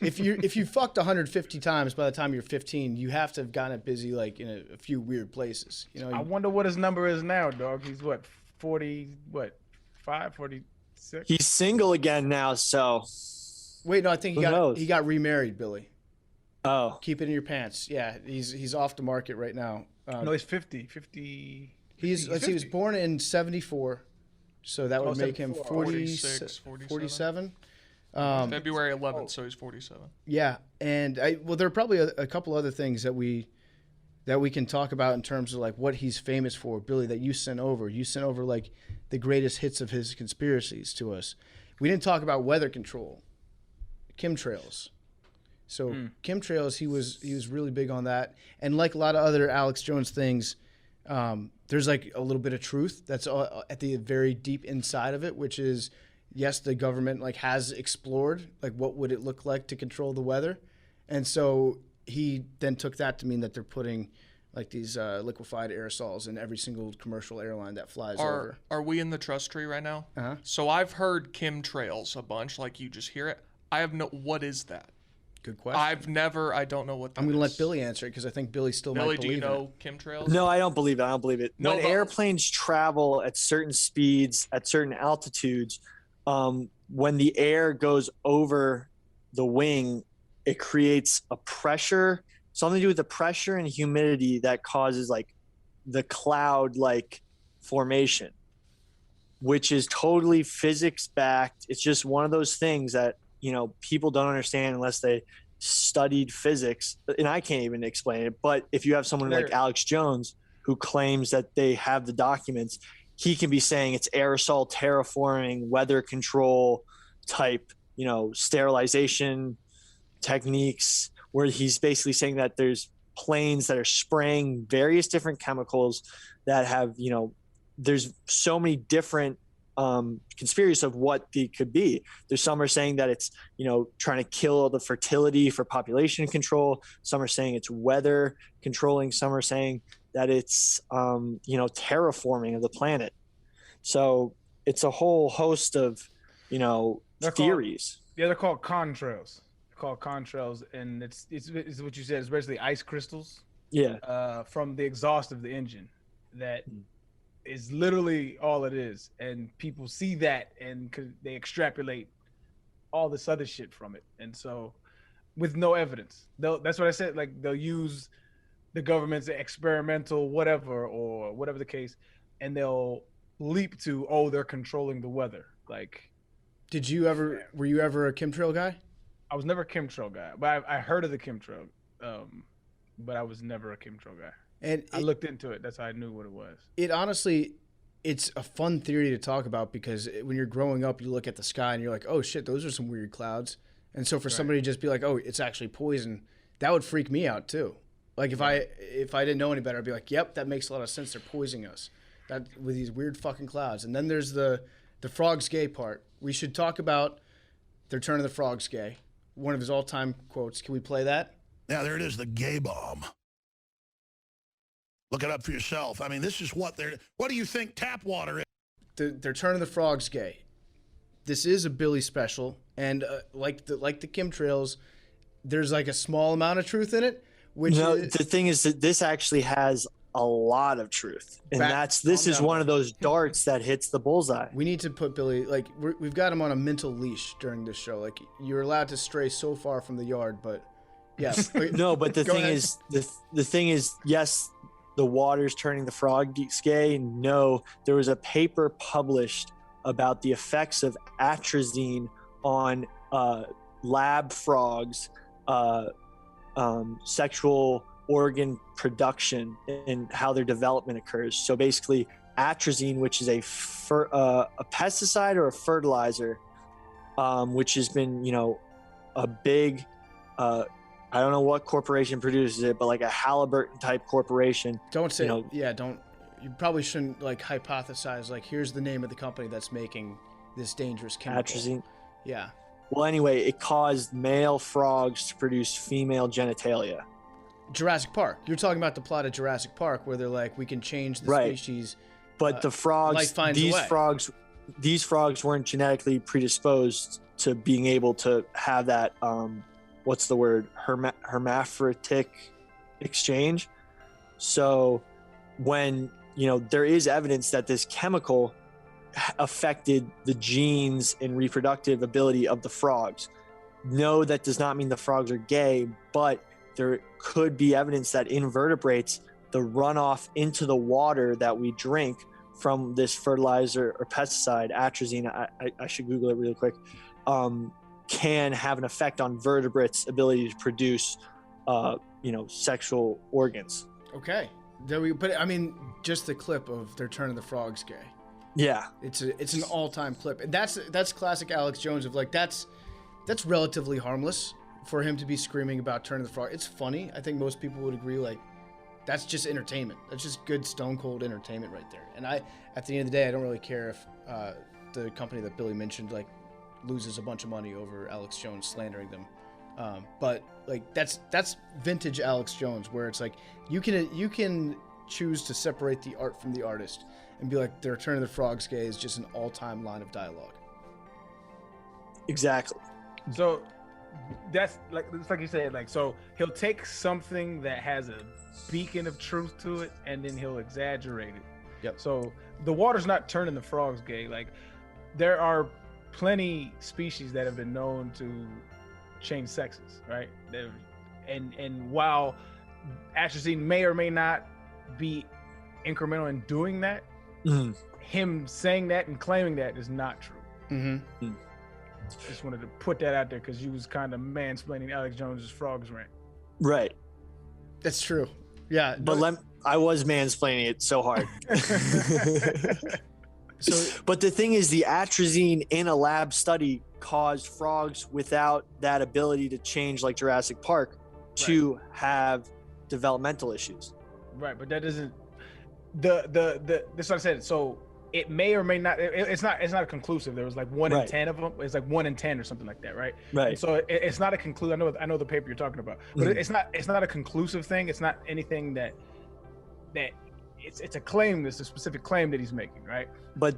If you fucked 150 times by the time you're 15, you have to have gotten it busy like in a few weird places. You know. I wonder what his number is now, dog. He's what, 46? He's single again now, so Wait, no, I think Who knows? he got remarried, Billy. oh. Keep it in your pants. Yeah, he's off the market right now. No, he's 50. He was born in 74, so that would make him 46, 47. February 11th, so he's 47. Yeah, and there are probably a couple other things that we can talk about in terms of like what he's famous for, Billy. That you sent over. You sent over like the greatest hits of his conspiracies to us. We didn't talk about weather control, chemtrails. So chemtrails, he was really big on that, and like a lot of other Alex Jones things, there's like a little bit of truth that's at the very deep inside of it, which is. Yes, the government like has explored like what would it look like to control the weather, and so he then took that to mean that they're putting like these liquefied aerosols in every single commercial airline that flies over. Are we in the trust tree right now? Uh-huh. So I've heard chemtrails a bunch, like you just hear it. What is that? Good question. I don't know what that I'm going to is. let Billy answer it because I think Billy still Billy, might do believe you know chemtrails? No, I don't believe it. No, when but- airplanes travel at certain speeds, at certain altitudes, when the air goes over the wing, it creates a pressure, something to do with the pressure and humidity that causes like the cloud like formation, which is totally physics backed. It's just one of those things that, people don't understand unless they studied physics, and I can't even explain it. But if you have someone like Alex Jones who claims that they have the documents, he can be saying it's aerosol terraforming, weather control type, sterilization techniques, where he's basically saying that there's planes that are spraying various different chemicals that have, there's so many different conspiracies of what they could be. There's some are saying that it's, trying to kill the fertility for population control. Some are saying it's weather controlling. Some are saying that it's, terraforming of the planet. So it's a whole host of, theories. They're called contrails. They're called contrails, and it's what you said. It's basically ice crystals. Yeah. From the exhaust of the engine. That is literally all it is, and people see that and they extrapolate all this other shit from it. And so, with no evidence, that's what I said. Like, they'll use the government's experimental whatever or whatever the case, and they'll leap to, oh, they're controlling the weather. Like, were you ever a chemtrail guy? I was never a chemtrail guy, but I heard of the chemtrail, but I was never a chemtrail guy. And I looked into it. That's how I knew what it was. It honestly, it's a fun theory to talk about, because when you're growing up, you look at the sky and you're like, oh shit, those are some weird clouds. And so for somebody to just be like, oh, it's actually poison, that would freak me out too. Like, if I didn't know any better, I'd be like, yep, that makes a lot of sense. They're poisoning us with these weird fucking clouds. And then there's the frogs gay part. We should talk about They're Turning the Frogs Gay, one of his all-time quotes. Can we play that? Yeah, there it is, the gay bomb. Look it up for yourself. I mean, this is what do you think tap water is? They're Turning the Frogs Gay. This is a Billy special, and like the chemtrails, there's like a small amount of truth in it. The thing is that this actually has a lot of truth, and this is one of those darts that hits the bullseye. We need to put Billy, like, we've got him on a mental leash during this show. Like, you're allowed to stray so far from the yard, but yeah. No, but the thing is, yes, the water's turning the frogs gay. No, there was a paper published about the effects of atrazine on lab frogs, sexual organ production, and how their development occurs. So basically, atrazine, which is a pesticide or a fertilizer, which has been, a big, I don't know what corporation produces it, but like a Halliburton type corporation. Don't say, you probably shouldn't like hypothesize, like, here's the name of the company that's making this dangerous chemical. Atrazine. Yeah. Well, anyway, it caused male frogs to produce female genitalia. Jurassic Park. You're talking about the plot of Jurassic Park, where they're like, we can change the species. But the frogs, these frogs weren't genetically predisposed to being able to have that, what's the word? Hermaphroditic exchange. So when, there is evidence that this chemical affected the genes and reproductive ability of the frogs. No, that does not mean the frogs are gay, but there could be evidence that invertebrates, the runoff into the water that we drink from this fertilizer or pesticide, atrazine, I should Google it really quick, can have an effect on vertebrates' ability to produce, sexual organs. Okay. But I mean, just the clip of They're Turning the Frogs Gay. Yeah. It's an all-time clip. And that's classic Alex Jones of like, that's relatively harmless for him to be screaming about turning the frog. It's funny. I think most people would agree, like, that's just entertainment. That's just good stone cold entertainment right there. And at the end of the day, I don't really care if the company that Billy mentioned, like, loses a bunch of money over Alex Jones slandering them. But like, that's vintage Alex Jones, where it's like, you can choose to separate the art from the artist and be like, They're Turning the Frogs Gay is just an all-time line of dialogue. Exactly. So that's like, it's like you said, like, so he'll take something that has a beacon of truth to it, and then he'll exaggerate it. Yep. So the water's not turning the frogs gay. Like, there are plenty species that have been known to change sexes, right? And while atrazine may or may not be incremental in doing that, him saying that and claiming that is not true. Mm-hmm. Just wanted to put that out there because you was kind of mansplaining Alex Jones's frogs rant. Right. That's true. Yeah. But I was mansplaining it so hard. But the thing is, the atrazine in a lab study caused frogs without that ability to change, like Jurassic Park, to have developmental issues. Right, but that doesn't. This is what I said. So it may or may not. It's not conclusive. There was like 1 in Right. 10 of them. It's like 1 in 10 or something like that, right? Right. And so it's not a conclusive. I know the paper you're talking about, but it's not a conclusive thing. It's not anything that it's a claim. It's a specific claim that he's making, right? But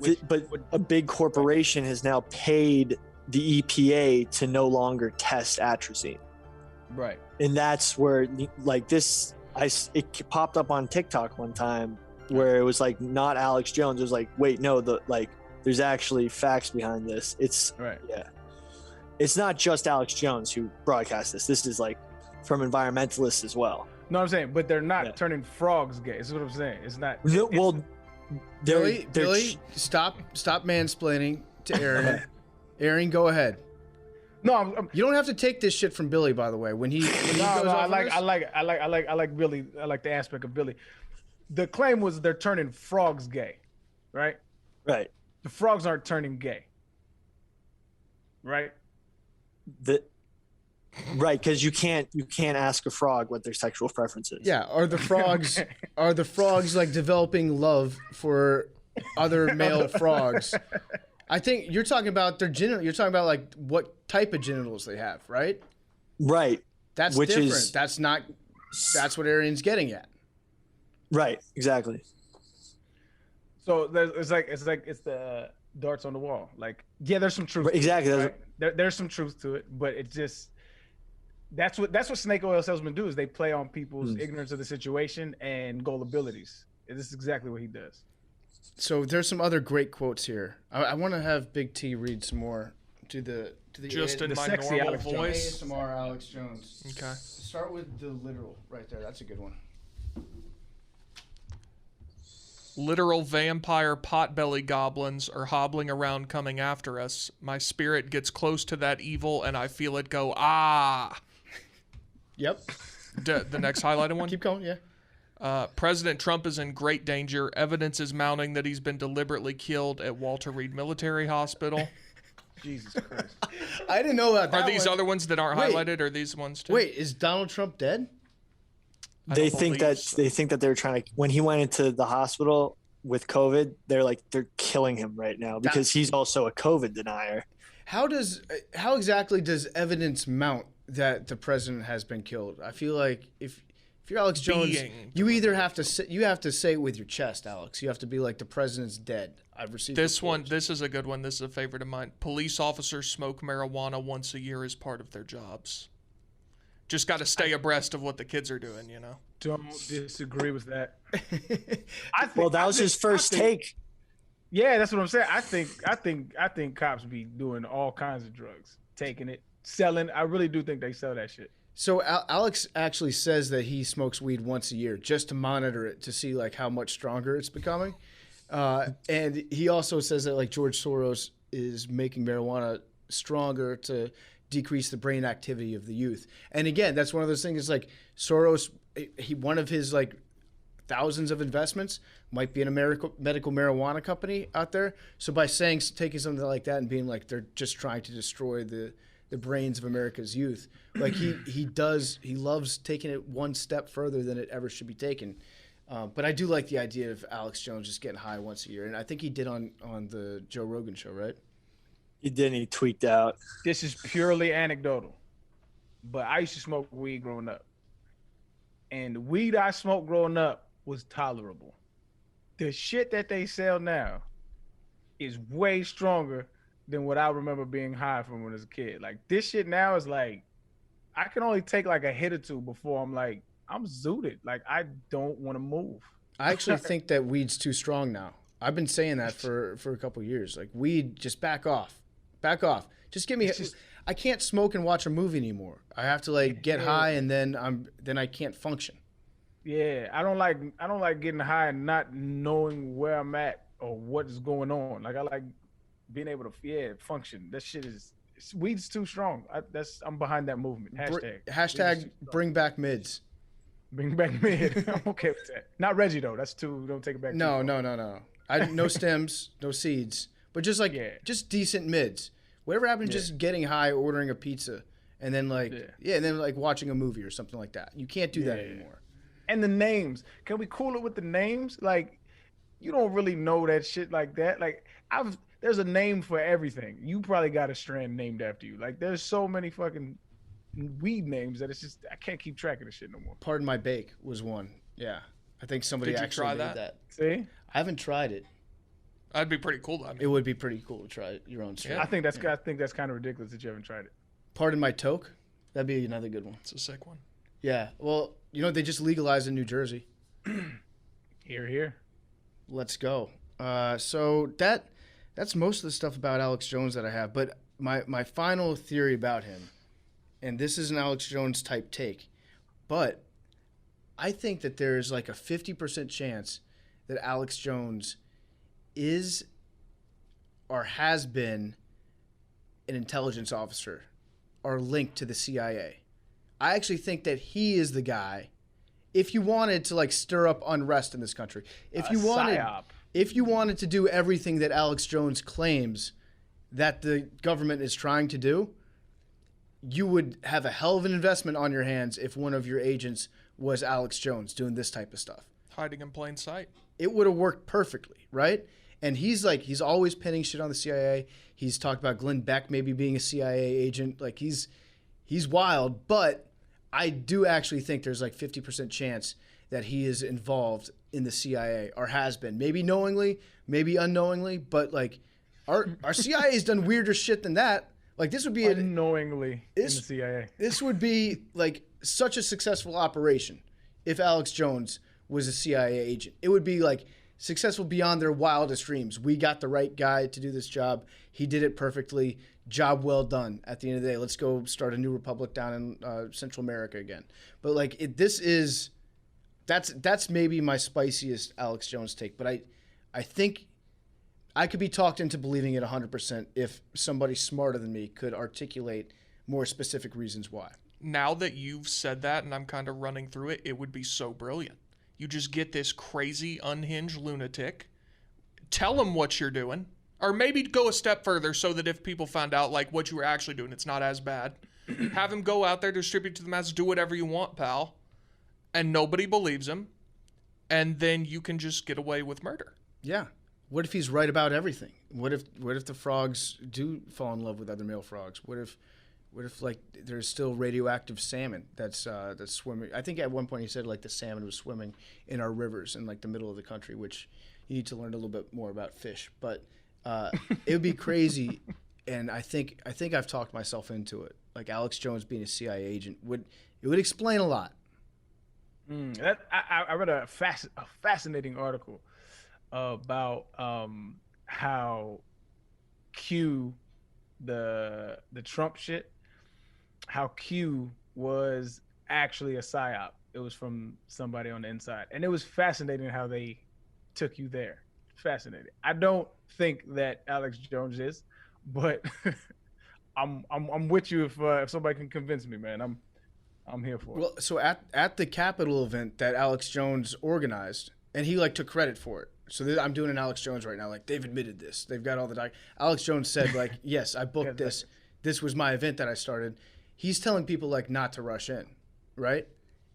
a big corporation has now paid the EPA to no longer test atrazine. Right. And that's where like this, it popped up on TikTok one time where it was like not Alex Jones. It was like, wait, no, there's actually facts behind this. It's right. Yeah. It's not just Alex Jones who broadcast this. This is like from environmentalists as well. No, I'm saying, but they're not turning frogs gay. Is what I'm saying. It's not. Well, Billy, stop mansplaining to Arian. Arian, go ahead. No, you don't have to take this shit from Billy, by the way. When he goes I off like Billy. I like the aspect of Billy. The claim was they're turning frogs gay, right? Right. The frogs aren't turning gay, right? Right, because you can't ask a frog what their sexual preference is. Yeah, are the frogs like developing love for other male frogs? I think you're talking about their genital. You're talking about like what type of genitals they have, right? Right. That's different. That's what Arian's getting at. Right. Exactly. So it's the darts on the wall. Like, yeah, there's some truth. Exactly. To it, right? There's some truth to it, but it just that's what snake oil salesmen do is they play on people's ignorance of the situation and gullibilities. This is exactly what he does. So there's some other great quotes here. I want to have Big T read some more to the just in the my sexy normal Alex voice. ASMR Alex Jones. Okay. Start with the literal right there. That's a good one. Literal vampire potbelly goblins are hobbling around coming after us. My spirit gets close to that evil and I feel it go, ah. Yep. The next highlighted one? Keep going, yeah. President Trump is in great danger. Evidence is mounting that he's been deliberately killed at Walter Reed Military Hospital. Jesus Christ. I didn't know about that. Are these one. other ones that aren't highlighted, or these ones too? Wait, is Donald Trump dead? They think that they're trying to, when he went into the hospital with COVID, they're killing him right now because he's also a COVID denier. How exactly does evidence mount that the president has been killed? I feel like if you're Alex Jones, you either have to say it with your chest, Alex. You have to be like, the president's dead. I've received this reports. one. This is a good one. This is a favorite of mine. Police officers smoke marijuana once a year as part of their jobs. Just got to stay abreast of what the kids are doing, you know. Don't disagree with that. That was his first take. Yeah, that's what I'm saying. I think cops be doing all kinds of drugs, taking it, selling. I really do think they sell that shit. So Alex actually says that he smokes weed once a year just to monitor it to see like how much stronger it's becoming. And he also says that like George Soros is making marijuana stronger to decrease the brain activity of the youth. And again, that's one of those things. Like Soros, one of his like thousands of investments might be in a medical marijuana company out there. So by taking something like that and being like they're just trying to destroy the brains of America's youth, like he loves taking it one step further than it ever should be taken. But I do like the idea of Alex Jones just getting high once a year, and I think he did on the Joe Rogan show, right? He didn't. He tweaked out. This is purely anecdotal, but I used to smoke weed growing up, and the weed I smoked growing up was tolerable. The shit that they sell now is way stronger than what I remember being high from when I was a kid. Like, this shit now is like, I can only take like a hit or two before I'm like, I'm zooted. Like, I don't want to move. I actually think that weed's too strong now. I've been saying that for a couple of years. Like, weed, just back off. Just give me. I can't smoke and watch a movie anymore. I have to like get high, and then I can't function. Yeah, I don't like getting high and not knowing where I'm at or what is going on. Like, I like being able to function. That shit is weed's too strong. I'm behind that movement. Hashtag bring back mids. Bring back mid. I'm okay with that. Not Reggie though. That's too. Don't take it back. No. No stems, no seeds, but just like just decent mids. Whatever happened to just getting high, ordering a pizza, and then and then like watching a movie or something like that. You can't do that anymore. And the names. Can we cool it with the names? Like, you don't really know that shit like that. Like there's a name for everything. You probably got a strand named after you. Like there's so many fucking weed names that it's just I can't keep track of this shit no more. Pardon My Bake was one. Yeah, I think somebody Did you actually try made that? that. See, I haven't tried it. That'd be pretty cool though. I mean, It would be pretty cool to try your own strain. Yeah. I think that's kind of ridiculous that you haven't tried it. Pardon My Toke. That'd be another good one. it's a sick one. Yeah. Well, they just legalized in New Jersey. Here. Let's go. So that's most of the stuff about Alex Jones that I have. But my final theory about him, and this is an Alex Jones type take, but I think that there's like a 50% chance that Alex Jones is or has been an intelligence officer or linked to the CIA. I actually think that he is the guy. If you wanted to like stir up unrest in this country, if you wanted to do everything that Alex Jones claims that the government is trying to do, you would have a hell of an investment on your hands if one of your agents was Alex Jones doing this type of stuff. Hiding in plain sight. It would have worked perfectly, right? And he's always pinning shit on the CIA. He's talked about Glenn Beck maybe being a CIA agent. Like he's wild, but I do actually think there's like 50% chance that he is involved in the CIA or has been. Maybe knowingly, maybe unknowingly, but like our CIA's done weirder shit than that. Like this would be unknowingly in the CIA. This would be like such a successful operation if Alex Jones was a CIA agent. It would be like successful beyond their wildest dreams. We got the right guy to do this job. He did it perfectly. Job well done. At the end of the day, let's go start a new republic down in Central America again. But like that's maybe my spiciest Alex Jones take. But I think I could be talked into believing it 100% if somebody smarter than me could articulate more specific reasons why. Now that you've said that and I'm kind of running through it, it would be so brilliant. You just get this crazy, unhinged lunatic, tell him what you're doing, or maybe go a step further so that if people found out like what you were actually doing, it's not as bad. Have him go out there, distribute to the masses, do whatever you want, pal, and nobody believes him, and then you can just get away with murder. Yeah. What if he's right about everything? What if the frogs do fall in love with other male frogs? What if like there's still radioactive salmon that's swimming? I think at one point he said like the salmon was swimming in our rivers in like the middle of the country, which you need to learn a little bit more about fish. But it would be crazy, and I think I've talked myself into it. Like Alex Jones being a CIA agent would explain a lot. I read a fascinating article about how Q, the Trump shit, how Q was actually a psyop. It was from somebody on the inside, and it was fascinating how they took you there. Fascinating. I don't think that Alex Jones is, but I'm with you if somebody can convince me, man. I'm here for it. Well, so at the Capitol event that Alex Jones organized, and he like took credit for it. So I'm doing an Alex Jones right now. Like they've admitted this. They've got all the Alex Jones said like, yes, I booked this. This was my event that I started. He's telling people like not to rush in, right?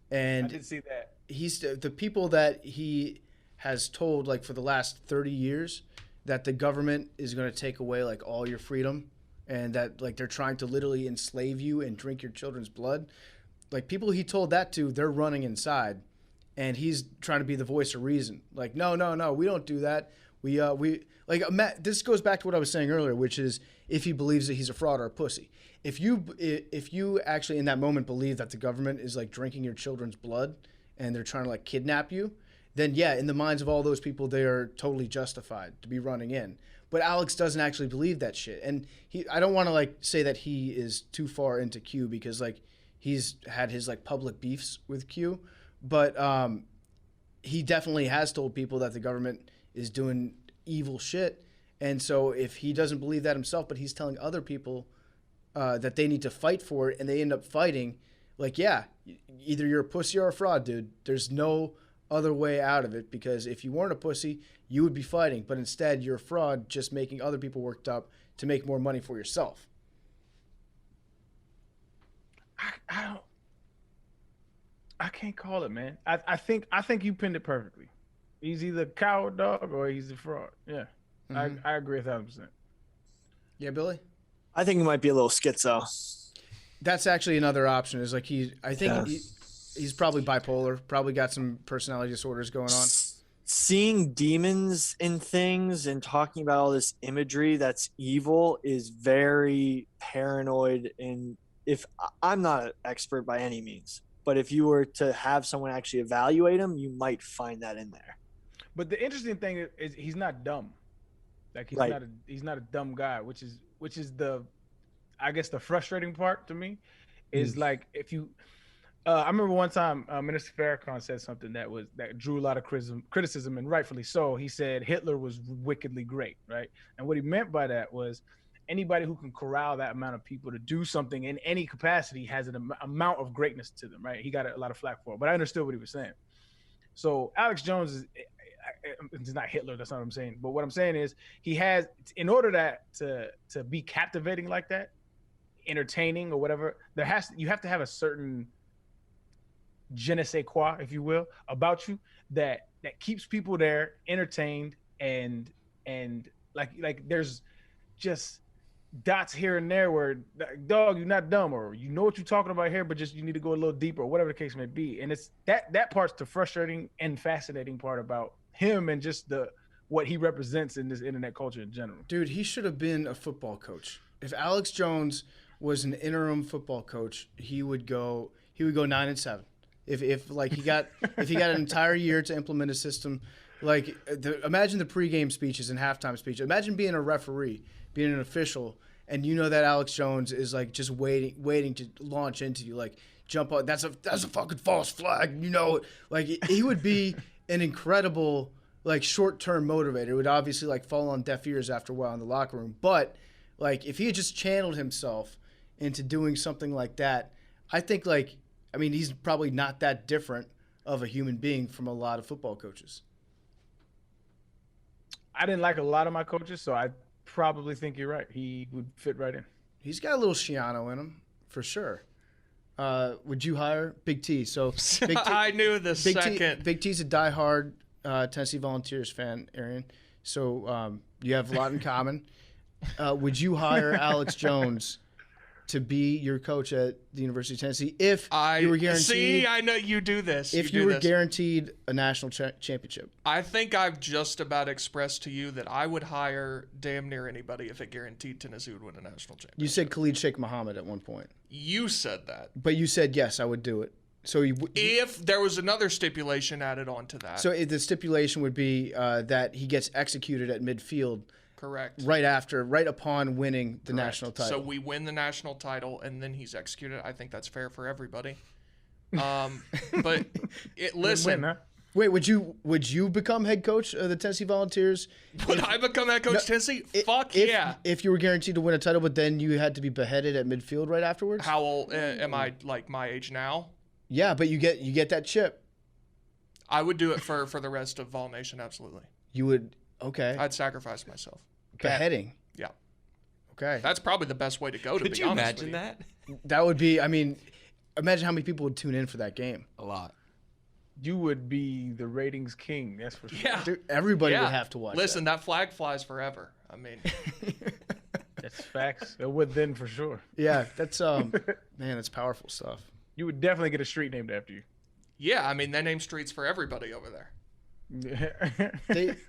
And I did see that. He's the people that he has told like for the last 30 years that the government is going to take away like all your freedom and that like they're trying to literally enslave you and drink your children's blood. Like people he told that to, they're running inside. And he's trying to be the voice of reason. Like, no, we don't do that. We like this goes back to what I was saying earlier, which is if he believes that he's a fraud or a pussy. If you actually in that moment believe that the government is like drinking your children's blood and they're trying to like kidnap you, then yeah, in the minds of all those people, they are totally justified to be running in. But Alex doesn't actually believe that shit, and I don't want to like say that he is too far into Q because like he's had his like public beefs with Q. But he definitely has told people that the government is doing evil shit. And so if he doesn't believe that himself, but he's telling other people that they need to fight for it and they end up fighting, like, yeah, either you're a pussy or a fraud, dude. There's no other way out of it because if you weren't a pussy, you would be fighting. But instead, you're a fraud just making other people worked up to make more money for yourself. I can't call it, man. I think you pinned it perfectly. He's either coward dog or he's a fraud. Yeah, I agree 1,000%. Yeah, Billy. I think he might be a little schizo. That's actually another option. Is like I think he's probably bipolar. Probably got some personality disorders going on. Seeing demons in things and talking about all this imagery that's evil is very paranoid. And if I'm not an expert by any means, but if you were to have someone actually evaluate him, you might find that in there. But the interesting thing is he's not dumb. Like he's not a dumb guy, which is the, I guess the frustrating part to me is like if you. I remember one time Minister Farrakhan said something that drew a lot of criticism, and rightfully so. He said Hitler was wickedly great, right? And what he meant by that was anybody who can corral that amount of people to do something in any capacity has an amount of greatness to them, right? He got a lot of flack for it, but I understood what he was saying. So Alex Jones is it's not Hitler. That's not what I'm saying. But what I'm saying is he has, in order to be captivating like that, entertaining or whatever, you have to have a certain je ne sais quoi, if you will, about you that keeps people there entertained and like there's just dots here and there where, dog, you're not dumb, or you know what you're talking about here, but just you need to go a little deeper, or whatever the case may be. And it's that part's the frustrating and fascinating part about him and just what he represents in this internet culture in general. Dude, he should have been a football coach. If Alex Jones was an interim football coach, he would go 9-7. If he got an entire year to implement a system, like imagine the pregame speeches and halftime speech. Imagine being a referee, being an official, and you know that Alex Jones is like just waiting to launch into you, like jump on. That's a fucking false flag, you know. Like he would be an incredible like short-term motivator. It would obviously like fall on deaf ears after a while in the locker room, but like if he had just channeled himself into doing something like that, I think he's probably not that different of a human being from a lot of football coaches. I didn't like a lot of my coaches, so I probably think you're right. He would fit right in. He's got a little Shiano in him, for sure. Would you hire Big T? So Big T, I knew the second. Big T's a diehard Tennessee Volunteers fan, Arian. So you have a lot in common. Would you hire Alex Jones to be your coach at the University of Tennessee if you were guaranteed? See, I know you do this. If you were guaranteed a national championship. I think I've just about expressed to you that I would hire damn near anybody if it guaranteed Tennessee would win a national championship. You said Khalid Sheikh Mohammed at one point. You said that. But you said, yes, I would do it. So if there was another stipulation added on to that. So the stipulation would be that he gets executed at midfield. Correct. Right upon winning the Correct. national title. So we win the national title, and then he's executed. I think that's fair for everybody. But listen. Wait, would you become head coach of the Tennessee Volunteers? Would I become head coach of Tennessee? Fuck yeah. If you were guaranteed to win a title, but then you had to be beheaded at midfield right afterwards? How old am I, like my age now? Yeah, but you get that chip. I would do it for the rest of Vol Nation, absolutely. You would, okay. I'd sacrifice myself. Beheading? Yeah. Okay. That's probably the best way to go, to Could be you honest imagine with you. that? That would be, imagine how many people would tune in for that game. A lot. You would be the ratings king, that's for sure. Yeah. Dude, everybody would have to watch Listen, that flag flies forever. I mean. That's facts. It would then for sure. Yeah, that's, man, that's powerful stuff. You would definitely get a street named after you. Yeah, I mean, they name streets for everybody over there.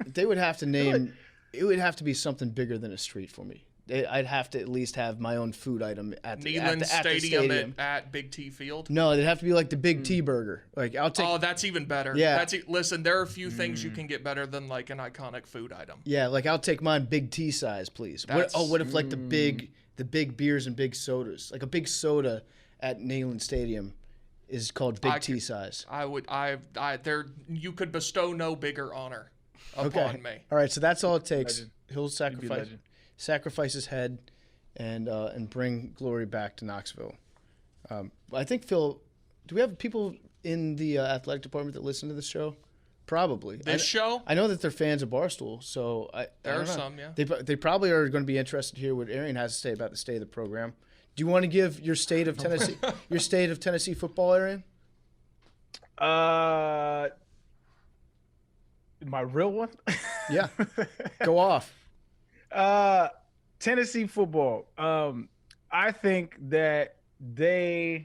They would have to name, it would have to be something bigger than a street for me. I'd have to at least have my own food item at the stadium. At Big T Field. No, it'd have to be like the Big T Burger. Like I'll take. Oh, that's even better. Yeah. Listen, there are a few things you can get better than like an iconic food item. Yeah, like I'll take mine Big T size, please. What if like the big beers and big sodas, like a big soda at Neyland Stadium, is called Big T size. You could bestow no bigger honor upon me. All right, so that's all it takes. Legend. He'll sacrifice his head and bring glory back to Knoxville. I think, Phil, do we have people in the athletic department that listen to this show? Probably. This show? I know that they're fans of Barstool, so There are some, yeah. They probably are going to be interested to hear what Arian has to say about the state of the program. Do you want to give your state of Tennessee football, Arian? My real one? Yeah. Go off. Tennessee football. I think that the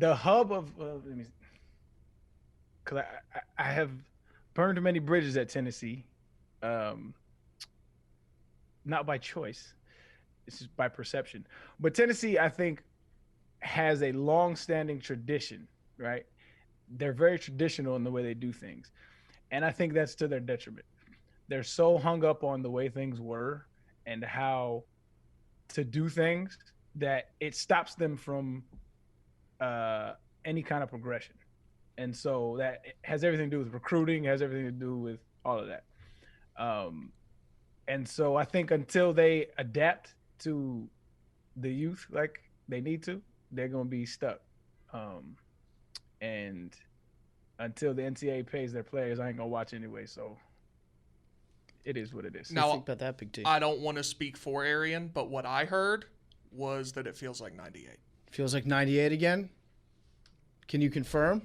hub of because I have burned many bridges at Tennessee, not by choice, it's just by perception. But Tennessee, I think, has a long-standing tradition, right? They're very traditional in the way they do things, and I think that's to their detriment. They're so hung up on the way things were and how to do things that it stops them from any kind of progression. And so that has everything to do with recruiting, has everything to do with all of that. And so I think until they adapt to the youth like they need to, they're going to be stuck. And until the NCAA pays their players, I ain't going to watch anyway. So it is what it is. Now, Think about that, Big T. I don't want to speak for Arian, but what I heard was that it feels like 98. Feels like 98 again? Can you confirm?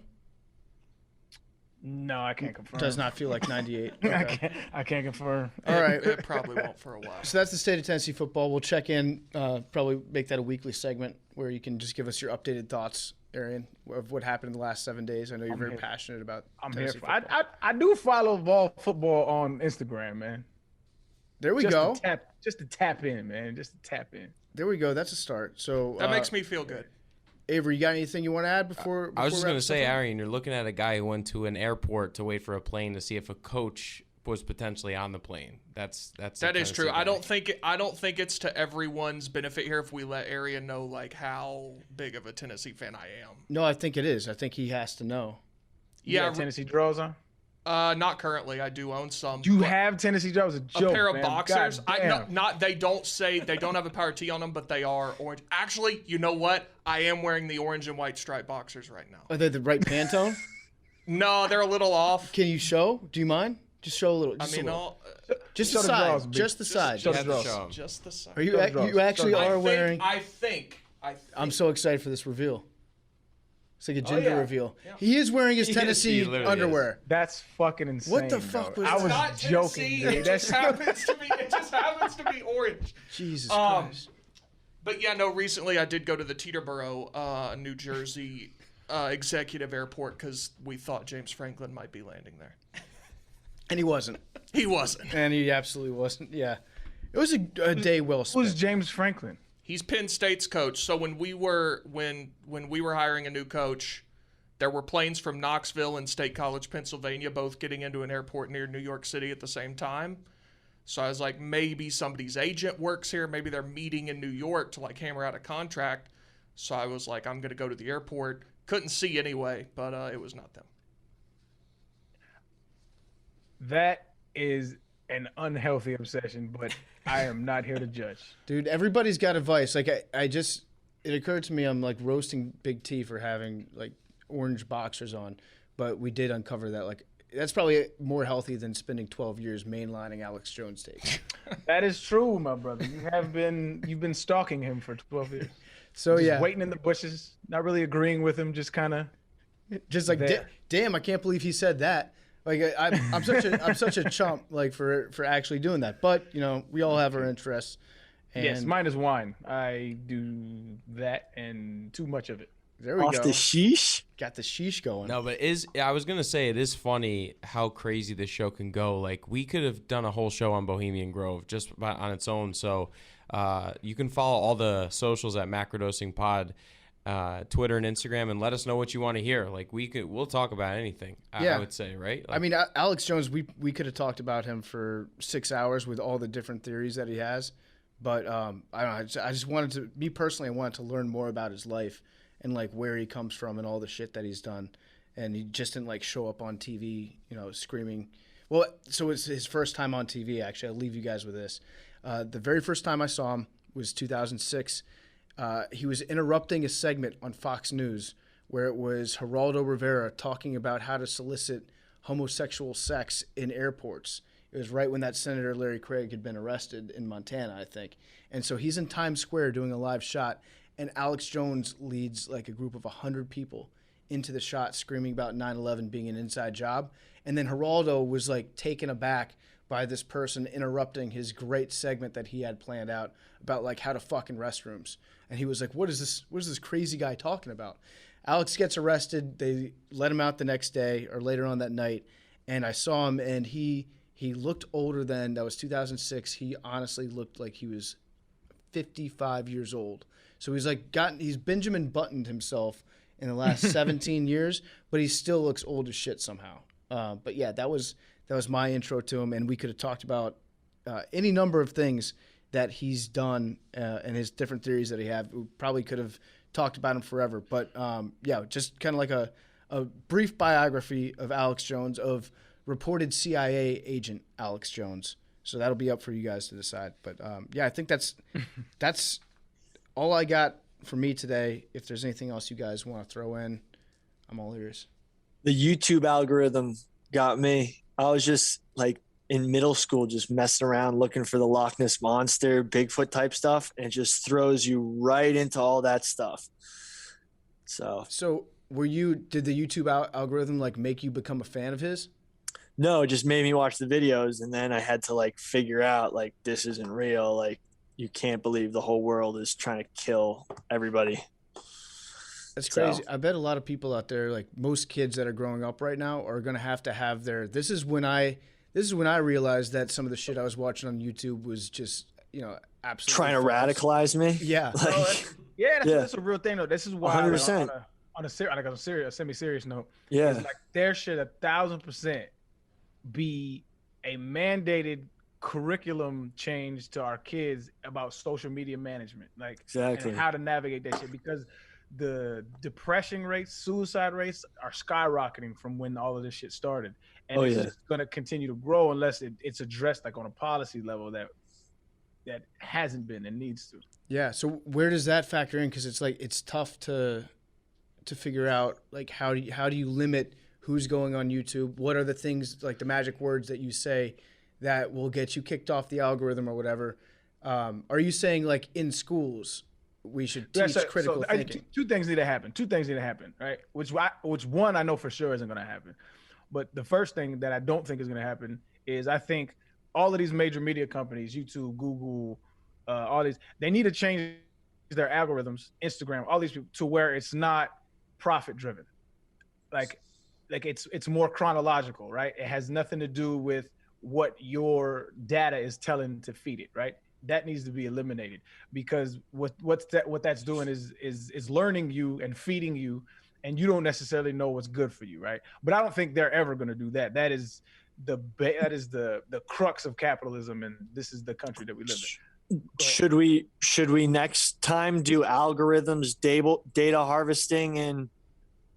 No, I can't confirm. Does not feel like 98. Okay. I can't confirm. All right. It probably won't for a while. So that's the state of Tennessee football. We'll check in, probably make that a weekly segment where you can just give us your updated thoughts, Arian, of what happened in the last 7 days. I know you're very passionate about Tennessee football. I do follow ball football on Instagram, man. There we go. Just to tap in, man. Just to tap in. There we go. That's a start. So That makes me feel good. Avery, you got anything you want to add before I was just we going wrap to say, stuff up? Arian, you're looking at a guy who went to an airport to wait for a plane to see if a coach was potentially on the plane. That is true. I don't think it's to everyone's benefit here if we let Arian know like how big of a Tennessee fan I am. No, I think it is. I think he has to know. You got Tennessee draws on? Not currently. I do own some. You have Tennessee draws? A joke, a pair of man. boxers. God They don't have a power T on them, but they are orange. Actually, you know what? I am wearing the orange and white striped boxers right now. Are they the right Pantone? No, they're a little off. Can you show? Do you mind? Just show a little. Just the side. draws, just the side. Just the side. Are you actually are wearing? I think. I'm so excited for this reveal. It's like a gender reveal. Yeah. He is wearing his Tennessee underwear. That's fucking insane. What the fuck was that? I was not joking. Dude. It just happens to be orange. Jesus Christ. But yeah, no. Recently, I did go to the Teterboro, New Jersey executive airport because we thought James Franklin might be landing there, and he wasn't. He wasn't. And he absolutely wasn't. Yeah, it was a day well spent. Who's James Franklin? He's Penn State's coach. So when we were hiring a new coach, there were planes from Knoxville and State College, Pennsylvania, both getting into an airport near New York City at the same time. So I was like, maybe somebody's agent works here. Maybe they're meeting in New York to like hammer out a contract. So I was like, I'm going to go to the airport. Couldn't see anyway, but it was not them. That is an unhealthy obsession, but I am not here to judge. Dude, everybody's got a vice. Like it occurred to me I'm like roasting Big T for having like orange boxers on, but we did uncover that like that's probably more healthy than spending 12 years mainlining Alex Jones takes. That is true, my brother. You've been stalking him for 12 years. So just waiting in the bushes, not really agreeing with him, just kind of just like damn, I can't believe he said that. Like I'm such a chump like for actually doing that. But you know we all have our interests. And yes, mine is wine. I do that and too much of it. There we go. Off the sheesh. Got the sheesh going. No, but I was gonna say it is funny how crazy this show can go. Like we could have done a whole show on Bohemian Grove just on its own. So you can follow all the socials at Macrodosing Pod. Twitter and Instagram, and let us know what you want to hear. Like we'll talk about anything. I would say, right? Like, I mean, Alex Jones, we could have talked about him for 6 hours with all the different theories that he has, but I don't know. I just wanted to, me personally, I wanted to learn more about his life and like where he comes from and all the shit that he's done, and he just didn't like show up on TV, you know, screaming. Well, so it's his first time on TV. Actually, I'll leave you guys with this. The very first time I saw him was 2006. He was interrupting a segment on Fox News where it was Geraldo Rivera talking about how to solicit homosexual sex in airports. It was right when that Senator Larry Craig had been arrested in Montana, I think. And so he's in Times Square doing a live shot, and Alex Jones leads like a group of 100 people into the shot screaming about 9/11 being an inside job. And then Geraldo was like taken aback by this person interrupting his great segment that he had planned out about like how to fuck in restrooms. And he was like, what is this crazy guy talking about? Alex gets arrested. They let him out the next day or later on that night. And I saw him, and he looked older than, that was 2006. He honestly looked like he was 55 years old. So he's Benjamin Buttoned himself in the last 17 years, but he still looks old as shit somehow. But yeah, that was my intro to him, and we could have talked about any number of things that he's done and his different theories that he have. We probably could have talked about him forever, but yeah, just kind of like a brief biography of Alex Jones, of reported CIA agent Alex Jones. So that'll be up for you guys to decide. But yeah, I think that's all I got for me today. If there's anything else you guys want to throw in, I'm all ears. The YouTube algorithm got me. I was just like in middle school, just messing around looking for the Loch Ness Monster, Bigfoot type stuff, and it just throws you right into all that stuff. So did the YouTube algorithm like make you become a fan of his? No, it just made me watch the videos, and then I had to like figure out like this isn't real. Like you can't believe the whole world is trying to kill everybody. That's crazy. I bet a lot of people out there, like most kids that are growing up right now, are going to have their. This is when I realized that some of the shit I was watching on YouTube was just, absolutely trying to radicalize me. Yeah. That's a real thing though. This is why 100%. On a semi-serious note, yeah, like there should 1,000% be a mandated curriculum change to our kids about social media management, like exactly, and how to navigate that shit, because the depression rates, suicide rates are skyrocketing from when all of this shit started, and it's just going to continue to grow unless it's addressed like on a policy level that hasn't been and needs to. Yeah. So where does that factor in? Because it's like it's tough to figure out like how do you limit who's going on YouTube? What are the things, like the magic words that you say that will get you kicked off the algorithm or whatever? Are you saying like in schools we should teach critical thinking? Two things need to happen, right? Which one I know for sure isn't going to happen. But the first thing that I don't think is going to happen is I think all of these major media companies, YouTube, Google, all these, they need to change their algorithms, Instagram, all these people, to where it's not profit driven. Like it's more chronological, right? It has nothing to do with what your data is telling to feed it, right? That needs to be eliminated, because what that's doing is learning you and feeding you, and you don't necessarily know what's good for you, right? But I don't think they're ever going to do that. That is the crux of capitalism, and this is the country that we live in. Should we next time do algorithms, data harvesting, and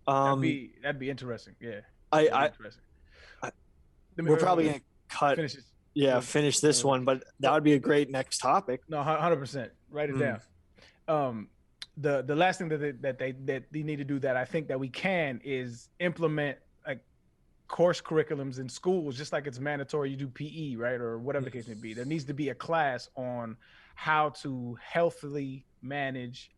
that'd be interesting. Yeah, we're probably gonna cut. Finish this one, but that would be a great next topic. No, 100%. Write it down. The last thing that they need to do that I think that we can is implement like course curriculums in schools, just like it's mandatory you do PE, right, or whatever the case may be. There needs to be a class on how to healthily manage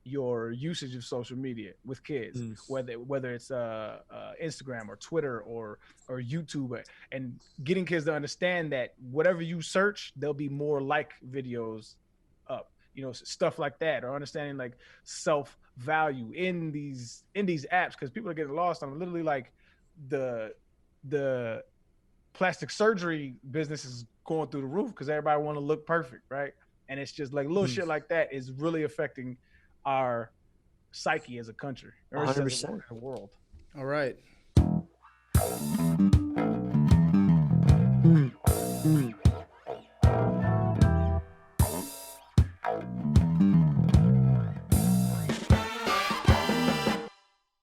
your usage of social media with kids, whether it's Instagram or Twitter or YouTube, and getting kids to understand that whatever you search, there'll be more like videos up, stuff like that, or understanding like self-value in these apps, because people are getting lost on literally like the plastic surgery business is going through the roof because everybody want to look perfect, right? And it's just like little shit like that is really affecting our psyche as a country, or 100%. as a world. All right.